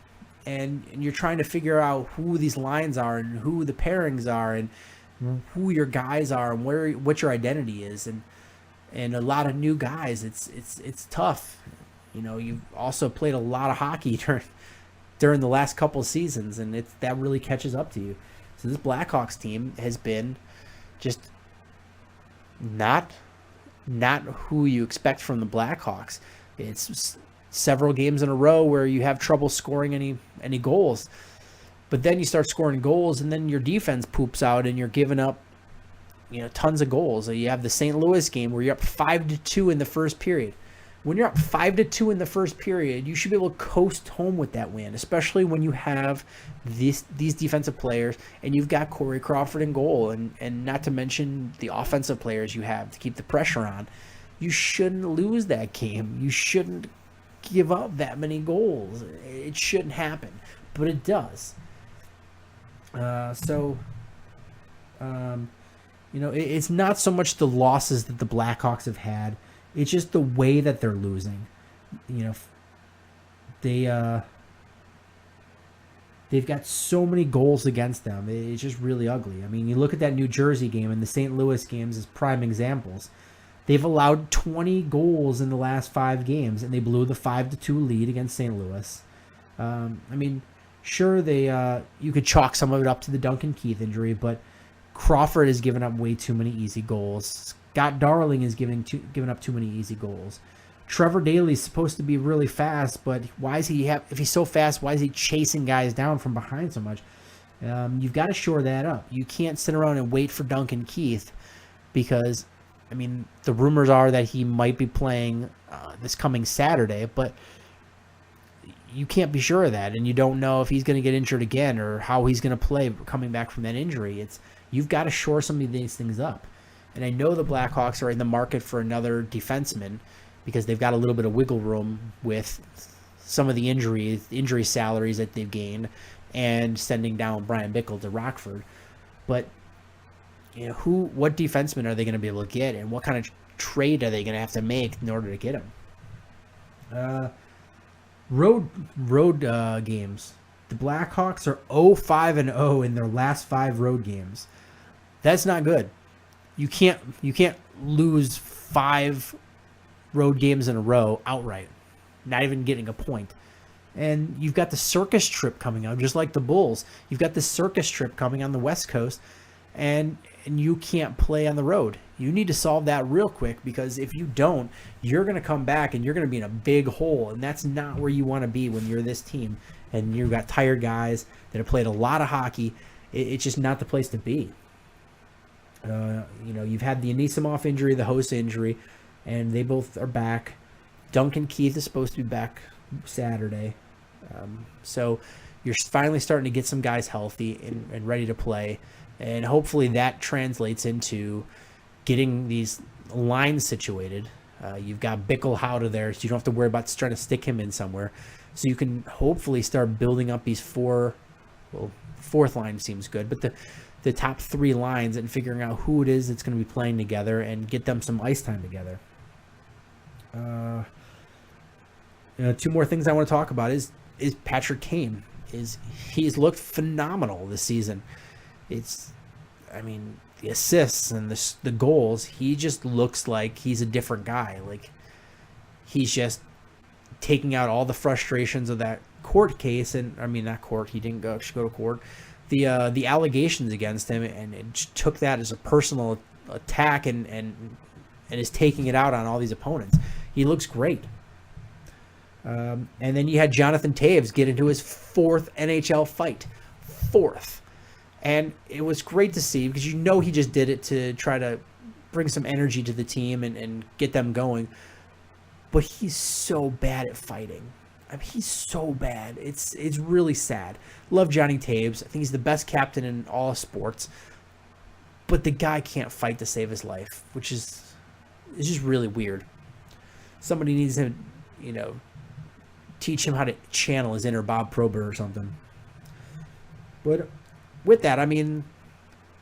and you're trying to figure out who these lines are and who the pairings are and who your guys are and what your identity is, and a lot of new guys. It's tough. You've also played a lot of hockey during the last couple of seasons, and that really catches up to you. So this Blackhawks team has been just not who you expect from the Blackhawks. It's several games in a row where you have trouble scoring any goals. But then you start scoring goals, and then your defense poops out, and you're giving up, tons of goals. So you have the St. Louis game where you're up 5-2 in the first period. When you're up 5-2 in the first period, you should be able to coast home with that win, especially when you have these defensive players, and you've got Corey Crawford in goal, and not to mention the offensive players you have to keep the pressure on. You shouldn't lose that game. You shouldn't give up that many goals. It shouldn't happen, but it does. It's not so much the losses that the Blackhawks have had. It's just the way that they're losing. They've got so many goals against them. It's just really ugly. I mean, you look at that New Jersey game and the St. Louis games as prime examples. They've allowed 20 goals in the last 5 games, and they blew the 5-2 lead against St. Louis. Sure, you could chalk some of it up to the Duncan Keith injury, but Crawford has given up way too many easy goals. Scott Darling is giving up too many easy goals. Trevor Daley's supposed to be really fast, but why is if he's so fast, why is he chasing guys down from behind so much? You've got to shore that up. You can't sit around and wait for Duncan Keith because, the rumors are that he might be playing this coming Saturday, but you can't be sure of that, and you don't know if he's going to get injured again or how he's going to play coming back from that injury. You've got to shore some of these things up. And I know the Blackhawks are in the market for another defenseman because they've got a little bit of wiggle room with some of the injury salaries that they've gained and sending down Brian Bickle to Rockford. But what defenseman are they going to be able to get, and what kind of trade are they going to have to make in order to get him? Road games. The Blackhawks are 0-5-0 in their last 5 road games. That's not good. You can't lose 5 road games in a row outright, not even getting a point. And you've got the circus trip coming up, just like the Bulls. You've got the circus trip coming on the West Coast, and you can't play on the road. You need to solve that real quick, because if you don't, you're going to come back and you're going to be in a big hole, and that's not where you want to be when you're this team. And you've got tired guys that have played a lot of hockey. It's just not the place to be. You've had the Anisimov injury, the Hossa injury, and they both are back. Duncan Keith is supposed to be back Saturday. So you're finally starting to get some guys healthy and ready to play. And hopefully that translates into getting these lines situated. You've got Bickle Howder there, so you don't have to worry about trying to stick him in somewhere. So you can hopefully start building up these fourth line seems good, but the top 3 lines and figuring out who it is that's going to be playing together and get them some ice time together. 2 more things I want to talk about is Patrick Kane. He's looked phenomenal this season. The assists and the goals, he just looks like he's a different guy. Like, he's just taking out all the frustrations of that court case, and not court, he didn't go to court. The allegations against him, and it took that as a personal attack and is taking it out on all these opponents. He looks great. And then you had Jonathan Toews get into his 4th NHL fight. 4th. And it was great to see, because he just did it to try to bring some energy to the team and get them going. But he's so bad at fighting. He's so bad. It's really sad. Love Johnny Toews. I think he's the best captain in all sports. But the guy can't fight to save his life, which is just really weird. Somebody needs to, teach him how to channel his inner Bob Probert or something. But with that, I'm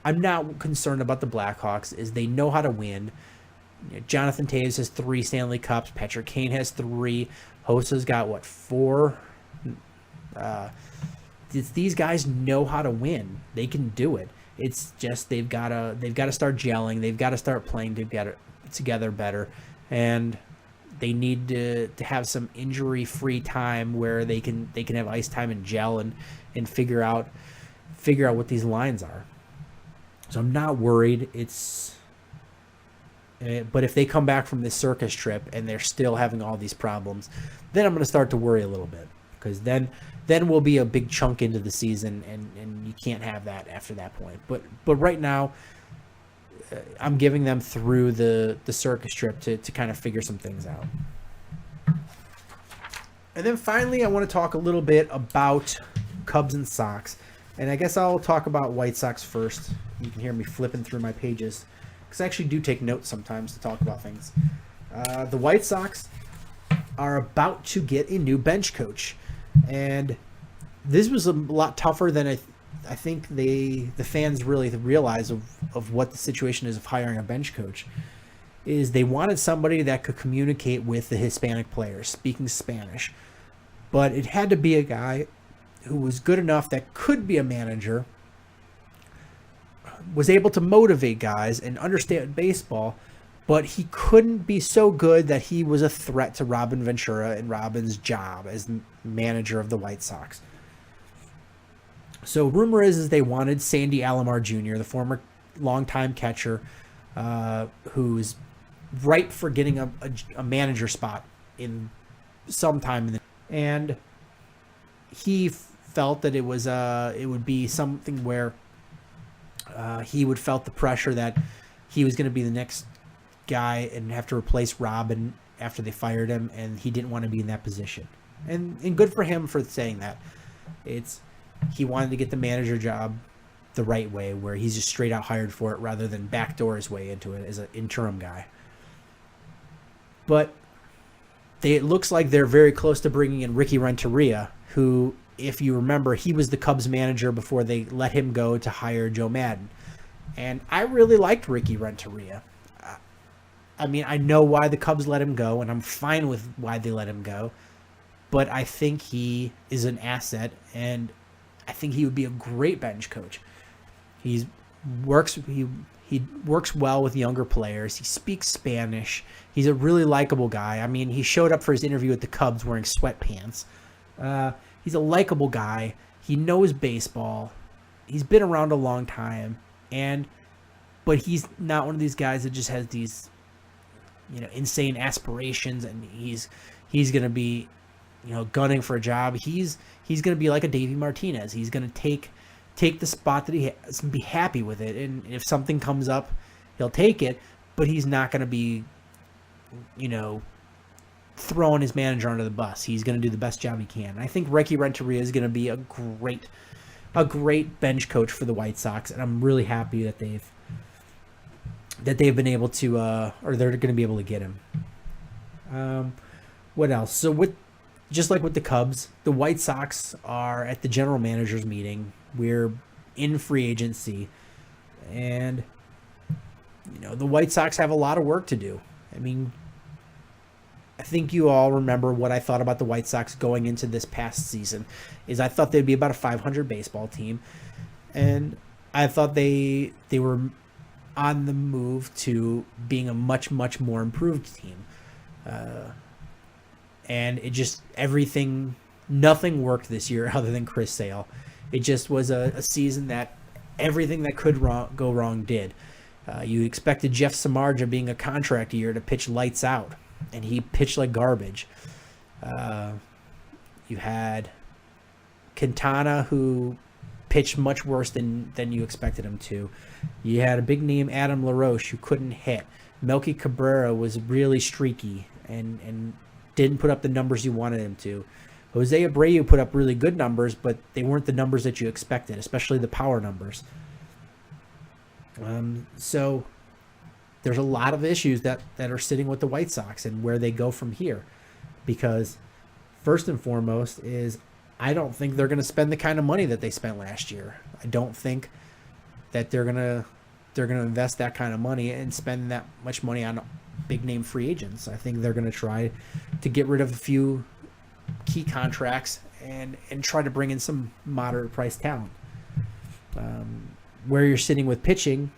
not concerned about the Blackhawks, as they know how to win. Jonathan Toews has 3 Stanley Cups. Patrick Kane has 3. Hossa's got 4? These guys know how to win. They can do it. It's just they've got to start gelling. They've got to start playing together better, and they need to have some injury-free time where they can have ice time and gel and figure out what these lines are. So I'm not worried. But if they come back from this circus trip and they're still having all these problems, then I'm going to start to worry a little bit, because then we'll be a big chunk into the season, and you can't have that after that point. But right now, I'm giving them through the circus trip to kind of figure some things out. And then finally, I want to talk a little bit about Cubs and Sox. And I guess I'll talk about White Sox first. You can hear me flipping through my pages, because I actually do take notes sometimes to talk about things. The White Sox are about to get a new bench coach. And this was a lot tougher than I think the fans really realize of what the situation is of hiring a bench coach is they wanted somebody that could communicate with the Hispanic players speaking Spanish, but it had to be a guy who was good enough that could be a manager, was able to motivate guys and understand baseball, but he couldn't be so good that he was a threat to Robin Ventura and Robin's job as manager of the White Sox. So rumor is they wanted Sandy Alomar Jr., the former longtime catcher, who's ripe for getting a manager spot in some time. And he felt that it would be something where he would felt the pressure that he was going to be the next guy and have to replace Robin after they fired him, and he didn't want to be in that position. And good for him for saying that. He wanted to get the manager job the right way, where he's just straight out hired for it rather than backdoor his way into it as an interim guy. But it looks like they're very close to bringing in Ricky Renteria, who, if you remember, he was the Cubs manager before they let him go to hire Joe Madden. And I really liked Ricky Renteria. I mean, I know why the Cubs let him go, and I'm fine with why they let him go. But I think he is an asset, and I think he would be a great bench coach. He works well with younger players. He speaks Spanish. He's a really likable guy. I mean, he showed up for his interview with the Cubs wearing sweatpants. He's a likable guy. He knows baseball. He's been around a long time, but he's not one of these guys that just has these, insane aspirations, and he's going to be, gunning for a job. He's going to be like a Davey Martinez. He's going to take the spot that he has and be happy with it. And if something comes up, he'll take it, but he's not going to be, throwing his manager under the bus. He's going to do the best job he can. And I think Ricky Renteria is going to be a great bench coach for the White Sox, and I'm really happy that they've been able to, or they're going to be able to get him. What else? So just like with the Cubs, the White Sox are at the general manager's meeting. We're in free agency, and the White Sox have a lot of work to do. I mean, I think you all remember what I thought about the White Sox going into this past season. Is I thought they'd be about a 500 baseball team, and I thought they were on the move to being a much, much more improved team. And it just, nothing worked this year other than Chris Sale. It just was a season that everything that could go wrong did. You expected Jeff Samardzija, being a contract year, to pitch lights out, and he pitched like garbage. You had Quintana, who pitched much worse than you expected him to. You had a big name, Adam LaRoche, who couldn't hit. Melky Cabrera was really streaky and didn't put up the numbers you wanted him to. Jose Abreu put up really good numbers, but they weren't the numbers that you expected, especially the power numbers. So there's a lot of issues that are sitting with the White Sox and where they go from here. Because first and foremost is, I don't think they're going to spend the kind of money that they spent last year. I don't think that they're going to invest that kind of money and spend that much money on big name free agents. I think they're going to try to get rid of a few key contracts and try to bring in some moderate price talent. Where you're sitting with pitching,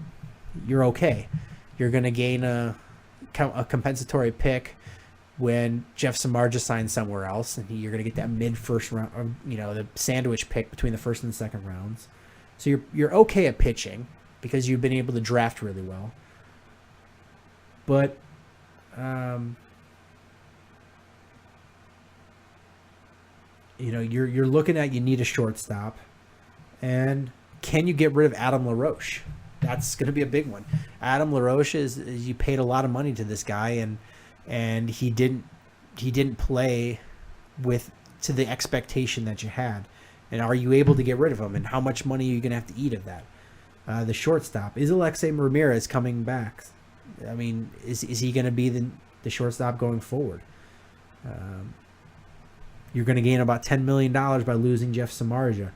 you're okay. You're going to gain a compensatory pick when Jeff Samardzija signs somewhere else, and you're going to get that mid-first round, the sandwich pick between the first and the second rounds. So you're okay at pitching because you've been able to draft really well. But you're looking at, you need a shortstop, and can you get rid of Adam LaRoche? That's going to be a big one. Adam LaRoche is you paid a lot of money to this guy, and he didn't play to the expectation that you had. And are you able to get rid of him? And how much money are you going to have to eat of that? The shortstop, is Alexei Ramirez coming back? I mean, is he going to be the shortstop going forward? You're going to gain about $10 million by losing Jeff Samardzija.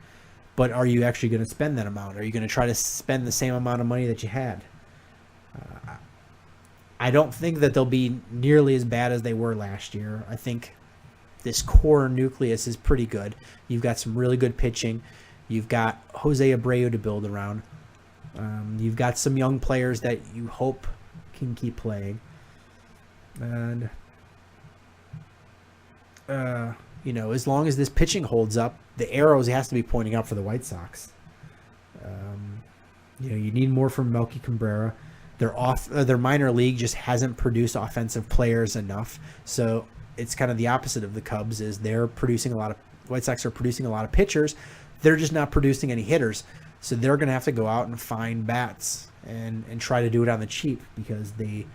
but are you actually going to spend that amount? Are you going to try to spend the same amount of money that you had? I don't think that they'll be nearly as bad as they were last year. I think this core nucleus is pretty good. You've got some really good pitching. You've got Jose Abreu to build around. You've got some young players that you hope can keep playing. And, as long as this pitching holds up, the arrows has to be pointing up for the White Sox. You need more from Melky Cabrera. Their minor league just hasn't produced offensive players enough. So it's kind of the opposite of the Cubs. Is White Sox are producing a lot of pitchers. They're just not producing any hitters. So they're going to have to go out and find bats and try to do it on the cheap, because they,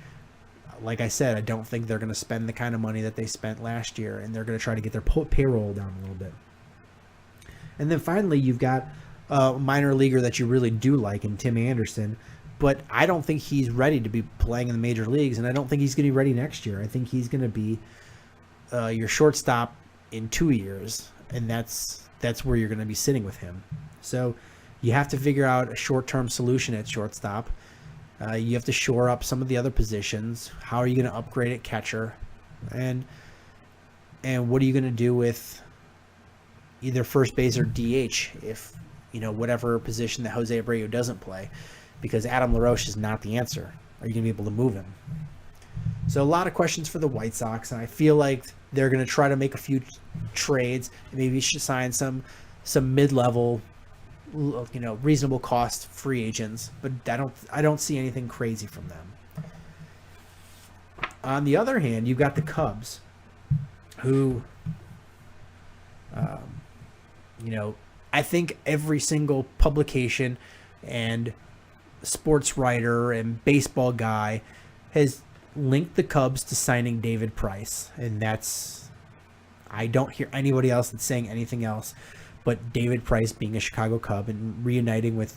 like I said, I don't think they're going to spend the kind of money that they spent last year, and they're going to try to get their payroll down a little bit. And then finally, you've got a minor leaguer that you really do like in Tim Anderson, but I don't think he's ready to be playing in the major leagues, and I don't think he's going to be ready next year. I think he's going to be your shortstop in 2 years, and that's where you're going to be sitting with him. So you have to figure out a short-term solution at shortstop. You have to shore up some of the other positions. How are you going to upgrade at catcher? And what are you going to do with either first base or DH if, whatever position that Jose Abreu doesn't play? Because Adam LaRoche is not the answer. Are you going to be able to move him? So a lot of questions for the White Sox, and I feel like they're going to try to make a few trades. Maybe should sign some mid-level, reasonable cost free agents, but I don't see anything crazy from them. On the other hand, you've got the Cubs, who, I think every single publication and sports writer and baseball guy has linked the Cubs to signing David Price, and I don't hear anybody else that's saying anything else but David Price being a Chicago Cub and reuniting with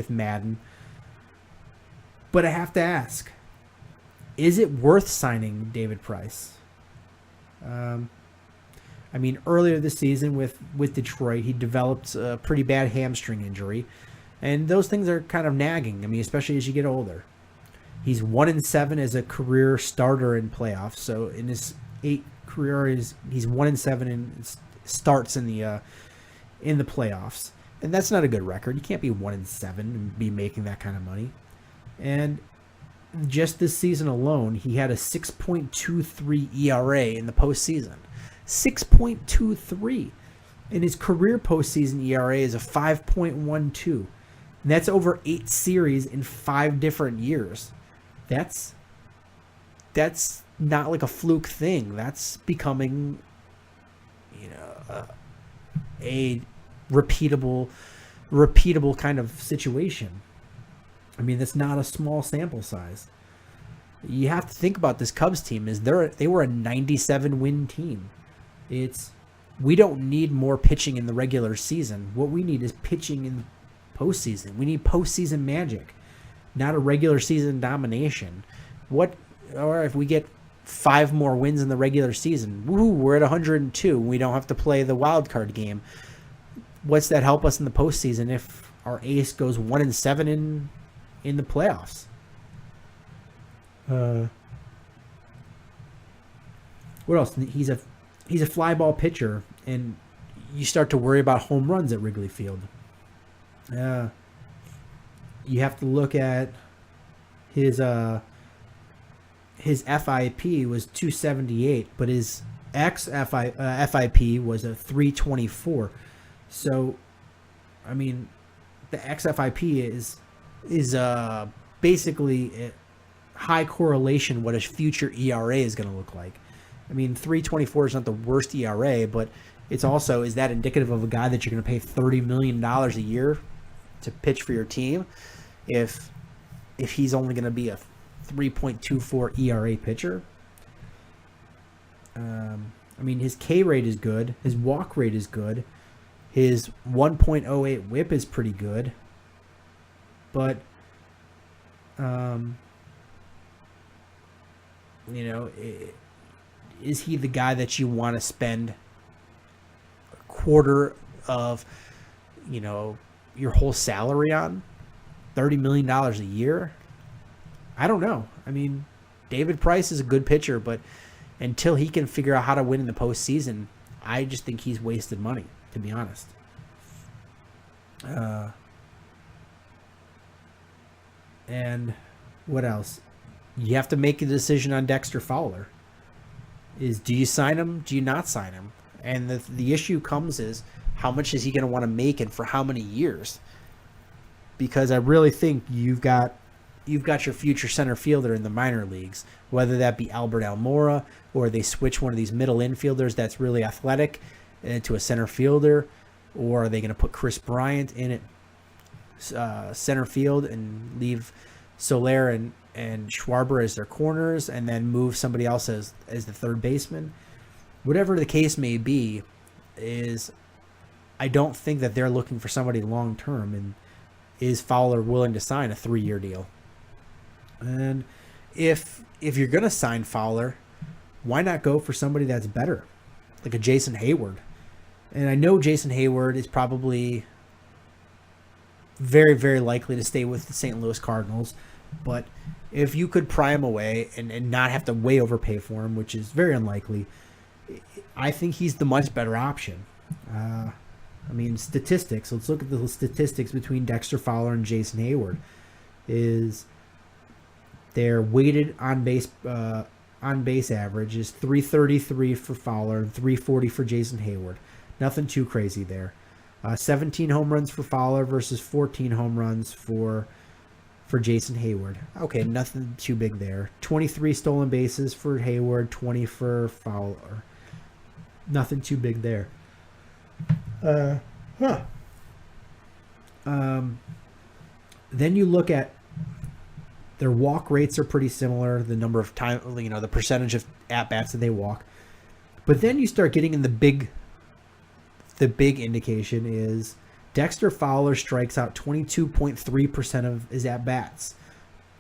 Madden. But I have to ask, is it worth signing David Price? Earlier this season with Detroit, he developed a pretty bad hamstring injury, and those things are kind of nagging. Especially as you get older. He's 1-7 as a career starter in playoffs. So in his 8 career, he's 1-7 and starts in the playoffs, and that's not a good record. You can't be 1-7 and be making that kind of money. And just this season alone, he had a 6.23 ERA in the postseason. 6.23, and his career postseason ERA is a 5.12, and that's over 8 series in 5 different years. That's not like a fluke thing. That's becoming, a repeatable kind of situation. That's not a small sample size. You have to think about this Cubs team is they were a 97 win team. We don't need more pitching in the regular season. What we need is pitching in the postseason. We need postseason magic, not a regular season domination. Or if we get 5 more wins in the regular season, woohoo, we're at 102. We don't have to play the wild card game. What's that help us in the postseason if our ace goes 1-7 in the playoffs? What else? He's a fly ball pitcher, and you start to worry about home runs at Wrigley Field. You have to look at his FIP was 278, but his FIP was a 324. So, the XFIP is basically a high correlation what a future ERA is going to look like. 324 is not the worst ERA, but it's also, is that indicative of a guy that you're going to pay $30 million a year to pitch for your team if he's only going to be a 3.24 ERA pitcher? His K rate is good. His walk rate is good. His 1.08 whip is pretty good. But, is he the guy that you want to spend a quarter of your whole salary on? $30 million a year? I don't know. I mean, David Price is a good pitcher, but until he can figure out how to win in the postseason, I just think he's wasted money, to be honest. And what else? You have to make a decision on Dexter Fowler. Do you sign him? Do you not sign him? And the issue comes is, how much is he going to want to make and for how many years? Because I really think you've got your future center fielder in the minor leagues, whether that be Albert Almora or they switch one of these middle infielders that's really athletic into a center fielder, or are they going to put Chris Bryant in at center field and leave Soler and Schwarber as their corners and then move somebody else as the third baseman? Whatever the case may be, I don't think that they're looking for somebody long term, and is Fowler willing to sign a 3-year deal? And if you're going to sign Fowler, why not go for somebody that's better, like a Jason Hayward? And I know Jason Hayward is probably very, very likely to stay with the St. Louis Cardinals, but if you could pry him away and not have to way overpay for him, which is very unlikely, I think he's the much better option. I mean, statistics. Let's look at the statistics between Dexter Fowler and Jason Hayward. Their weighted on base average is 333 for Fowler and 340 for Jason Hayward. Nothing too crazy there. 17 home runs for Fowler versus 14 home runs for Jason Hayward. Okay, nothing too big there. 23 stolen bases for Hayward, 20 for Fowler. Nothing too big there. Then you look at their walk rates are pretty similar. The number of time, the percentage of at bats that they walk. But then you start getting in the big indication is Dexter Fowler strikes out 22.3% of his at bats,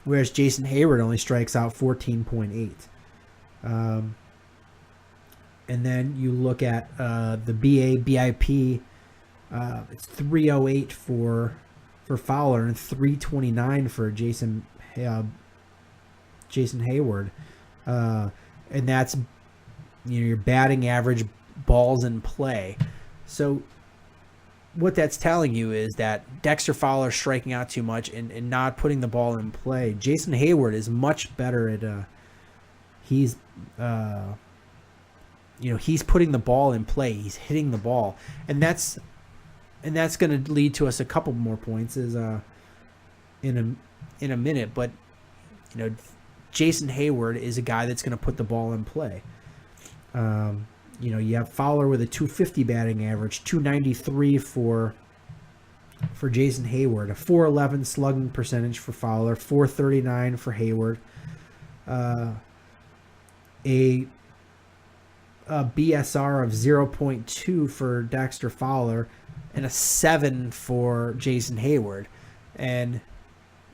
whereas Jason Hayward only strikes out 14.8. And then you look at the BIP. It's 308 for Fowler and 329 for Jason Hayward, and that's your batting average, balls in play. So what that's telling you is that Dexter Fowler is striking out too much and not putting the ball in play. Jason Hayward is much better at he's putting the ball in play. He's hitting the ball, and that's going to lead to us a couple more points in a minute. But Jason Hayward is a guy that's going to put the ball in play. You have Fowler with a 250 batting average, 293 for Jason Hayward, a 411 slugging percentage for Fowler, 439 for Hayward, a BSR of 0.2 for Dexter Fowler, and a 7 for Jason Hayward. And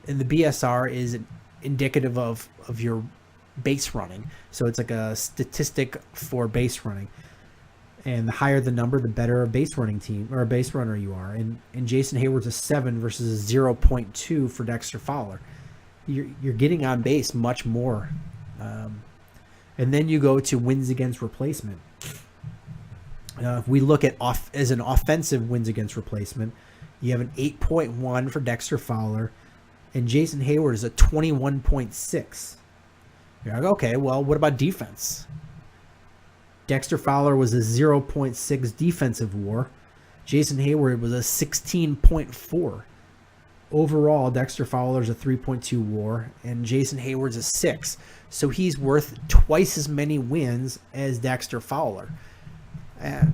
the BSR is indicative of your base running. So it's like a statistic for base running. And the higher the number, the better a base running team or a base runner you are. And Jason Hayward's a 7 versus a 0.2 for Dexter Fowler. You're getting on base much more. And then you go to wins against replacement. If we look at as an offensive wins against replacement, you have an 8.1 for Dexter Fowler, and Jason Hayward is a 21.6. You're like, okay, well, what about defense? Dexter Fowler was a 0.6 defensive WAR. Jason Hayward was a 16.4. Overall, Dexter Fowler's a 3.2 WAR, and Jason Hayward's a 6. So he's worth twice as many wins as Dexter Fowler. I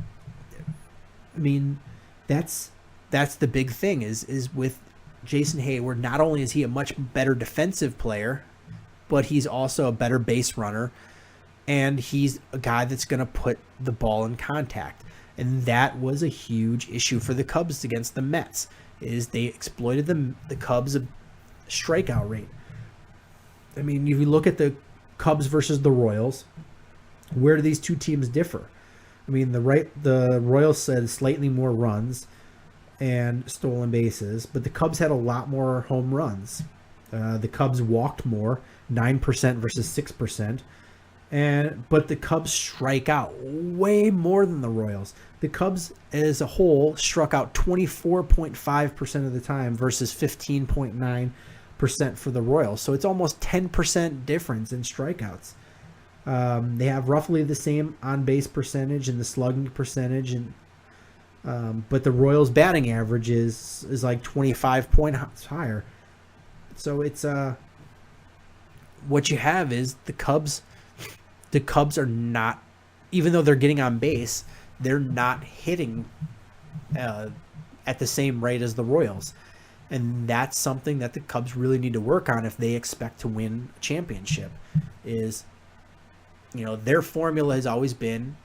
mean, that's the big thing is with Jason Hayward. Not only is he a much better defensive player, but he's also a better base runner, and he's a guy that's going to put the ball in contact. And that was a huge issue for the Cubs against the Mets, is they exploited the Cubs' strikeout rate. I mean, if you look at the Cubs versus the Royals, where do these two teams differ? I mean, the Royals said slightly more runs, and stolen bases, but the Cubs had a lot more home runs. The Cubs walked more, 9% versus 6%. But the Cubs strike out way more than the Royals. The Cubs as a whole struck out 24.5% of the time versus 15.9% for the Royals. So it's almost 10% difference in strikeouts. They have roughly the same on-base percentage and the slugging percentage, but the Royals' batting average is like 25 points higher. So it's what you have is the Cubs are not, even though they're getting on base, they're not hitting at the same rate as the Royals. And that's something that the Cubs really need to work on if they expect to win a championship. Is, their formula has always been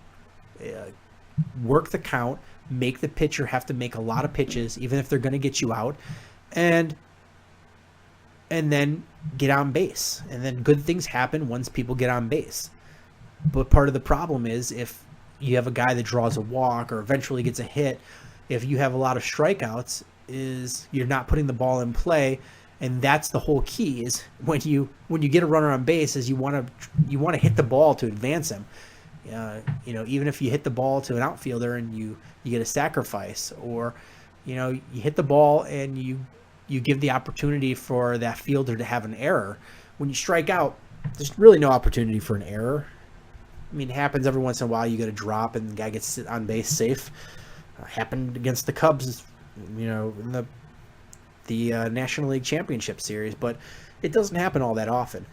work the count, make the pitcher have to make a lot of pitches, even if they're going to get you out, and then get on base. And then good things happen once people get on base. But part of the problem is if you have a guy that draws a walk or eventually gets a hit, if you have a lot of strikeouts, is you're not putting the ball in play. And that's the whole key, is when you get a runner on base, is you want to hit the ball to advance him. Even if you hit the ball to an outfielder and you get a sacrifice, or you hit the ball and you give the opportunity for that fielder to have an error. When you strike out, there's really no opportunity for an error. I mean, it happens every once in a while. You get a drop and the guy gets on base safe. Happened against the Cubs, in the National League Championship Series, but it doesn't happen all that often.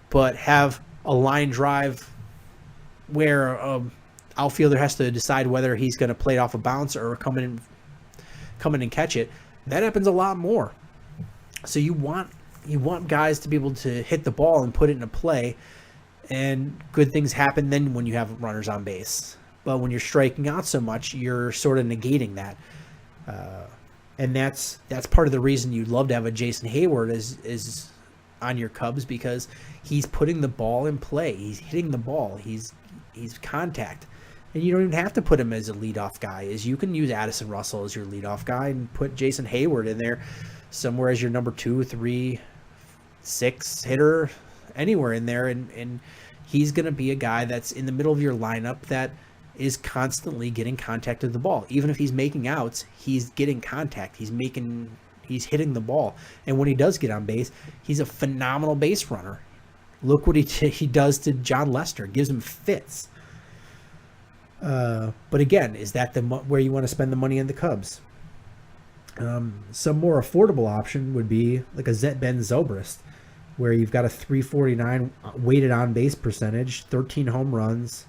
But have a line drive where outfielder has to decide whether he's going to play it off a bounce or come in and catch it. That happens a lot more. So you want guys to be able to hit the ball and put it into play, and good things happen then when you have runners on base. But when you're striking out so much, you're sort of negating that. And that's part of the reason you'd love to have a Jason Hayward is on your Cubs, because he's putting the ball in play. He's hitting the ball. He's contact. And you don't even have to put him as a leadoff guy. You can use Addison Russell as your leadoff guy and put Jason Hayward in there somewhere as your number 2, 3, 6 hitter, anywhere in there. And he's going to be a guy that's in the middle of your lineup that is constantly getting contact with the ball. Even if he's making outs, he's getting contact. He's hitting the ball. And when he does get on base, he's a phenomenal base runner. Look what he does to John Lester. Gives him fits. But again, is that where you want to spend the money in the Cubs? Some more affordable option would be like a Ben Zobrist, where you've got a 349 weighted on base percentage, 13 home runs.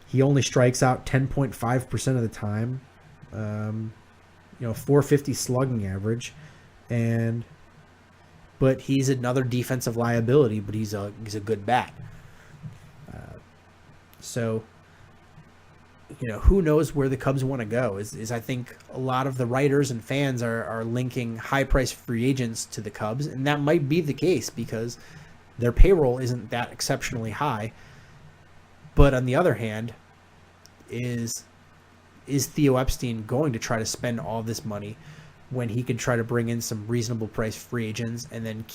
He only strikes out 10.5% of the time. 450 slugging average, but he's another defensive liability. But he's a good bat. So who knows where the Cubs want to go? Is I think a lot of the writers and fans are linking high price free agents to the Cubs, and that might be the case because their payroll isn't that exceptionally high. But on the other hand, is Theo Epstein going to try to spend all this money when he could try to bring in some reasonable price free agents and then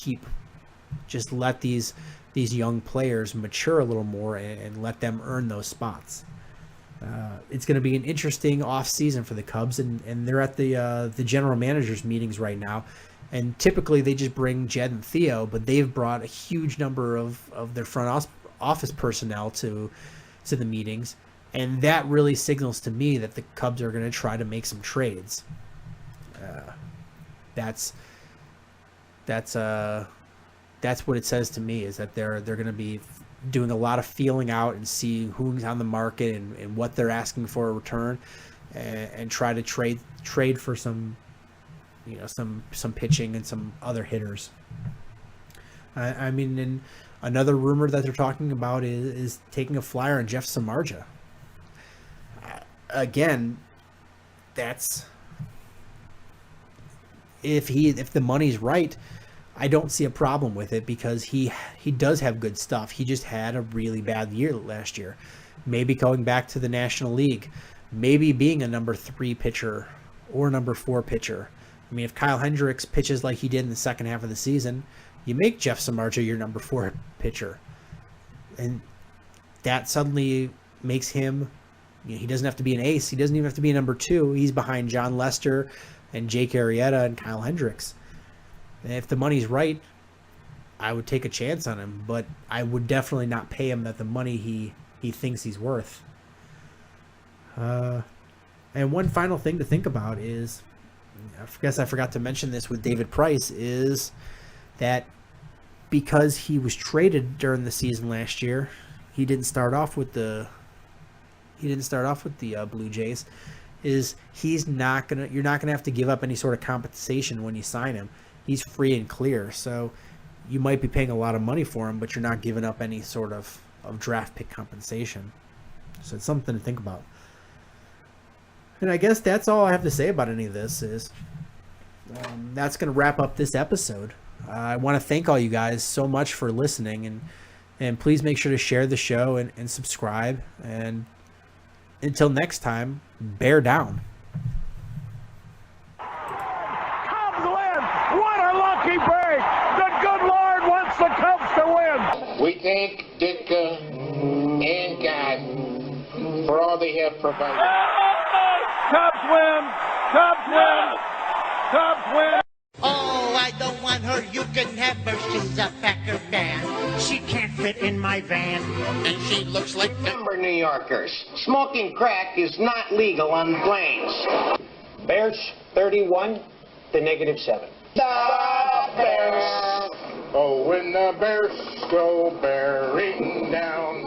just let these young players mature a little more and let them earn those spots? It's going to be an interesting off season for the Cubs, and they're at the general managers meetings right now. And typically they just bring Jed and Theo, but they've brought a huge number of their front office personnel to the meetings. And that really signals to me that the Cubs are going to try to make some trades. That's what it says to me, is that they're going to be doing a lot of feeling out and see who's on the market and what they're asking for a return, and try to trade for some pitching and some other hitters. I mean, and another rumor that they're talking about is taking a flyer on Jeff Samardzija. Again, that's if the money's right, I don't see a problem with it, because he does have good stuff. He just had a really bad year last year. Maybe going back to the National League, maybe being a number 3 pitcher or number 4 pitcher. I mean, if Kyle Hendricks pitches like he did in the second half of the season, you make Jeff Samardzija your number 4 pitcher. And that suddenly makes him, he doesn't have to be an ace. He doesn't even have to be a number 2. He's behind John Lester and Jake Arrieta and Kyle Hendricks. And if the money's right, I would take a chance on him, but I would definitely not pay him the money he thinks he's worth. And one final thing to think about is, I guess I forgot to mention this with David Price, is that because he was traded during the season last year, he didn't start off with the Blue Jays. You're not gonna have to give up any sort of compensation when you sign him. He's free and clear, so you might be paying a lot of money for him, but you're not giving up any sort of draft pick compensation. So it's something to think about. And I guess that's all I have to say about any of this. That's going to wrap up this episode. I want to thank all you guys so much for listening, and please make sure to share the show and subscribe. And until next time, bear down. Cubs win! What a lucky break! The good Lord wants the Cubs to win! We thank Ditka and God for all they have provided. Cubs win! Cubs win! Cubs win! Oh, I don't want her. You can have her. She's a Packer fan. She can't fit in my van. And she looks like number New Yorkers. Smoking crack is not legal on planes. Bears 31 to -7. The Bears. Oh, when the Bears go bearing down.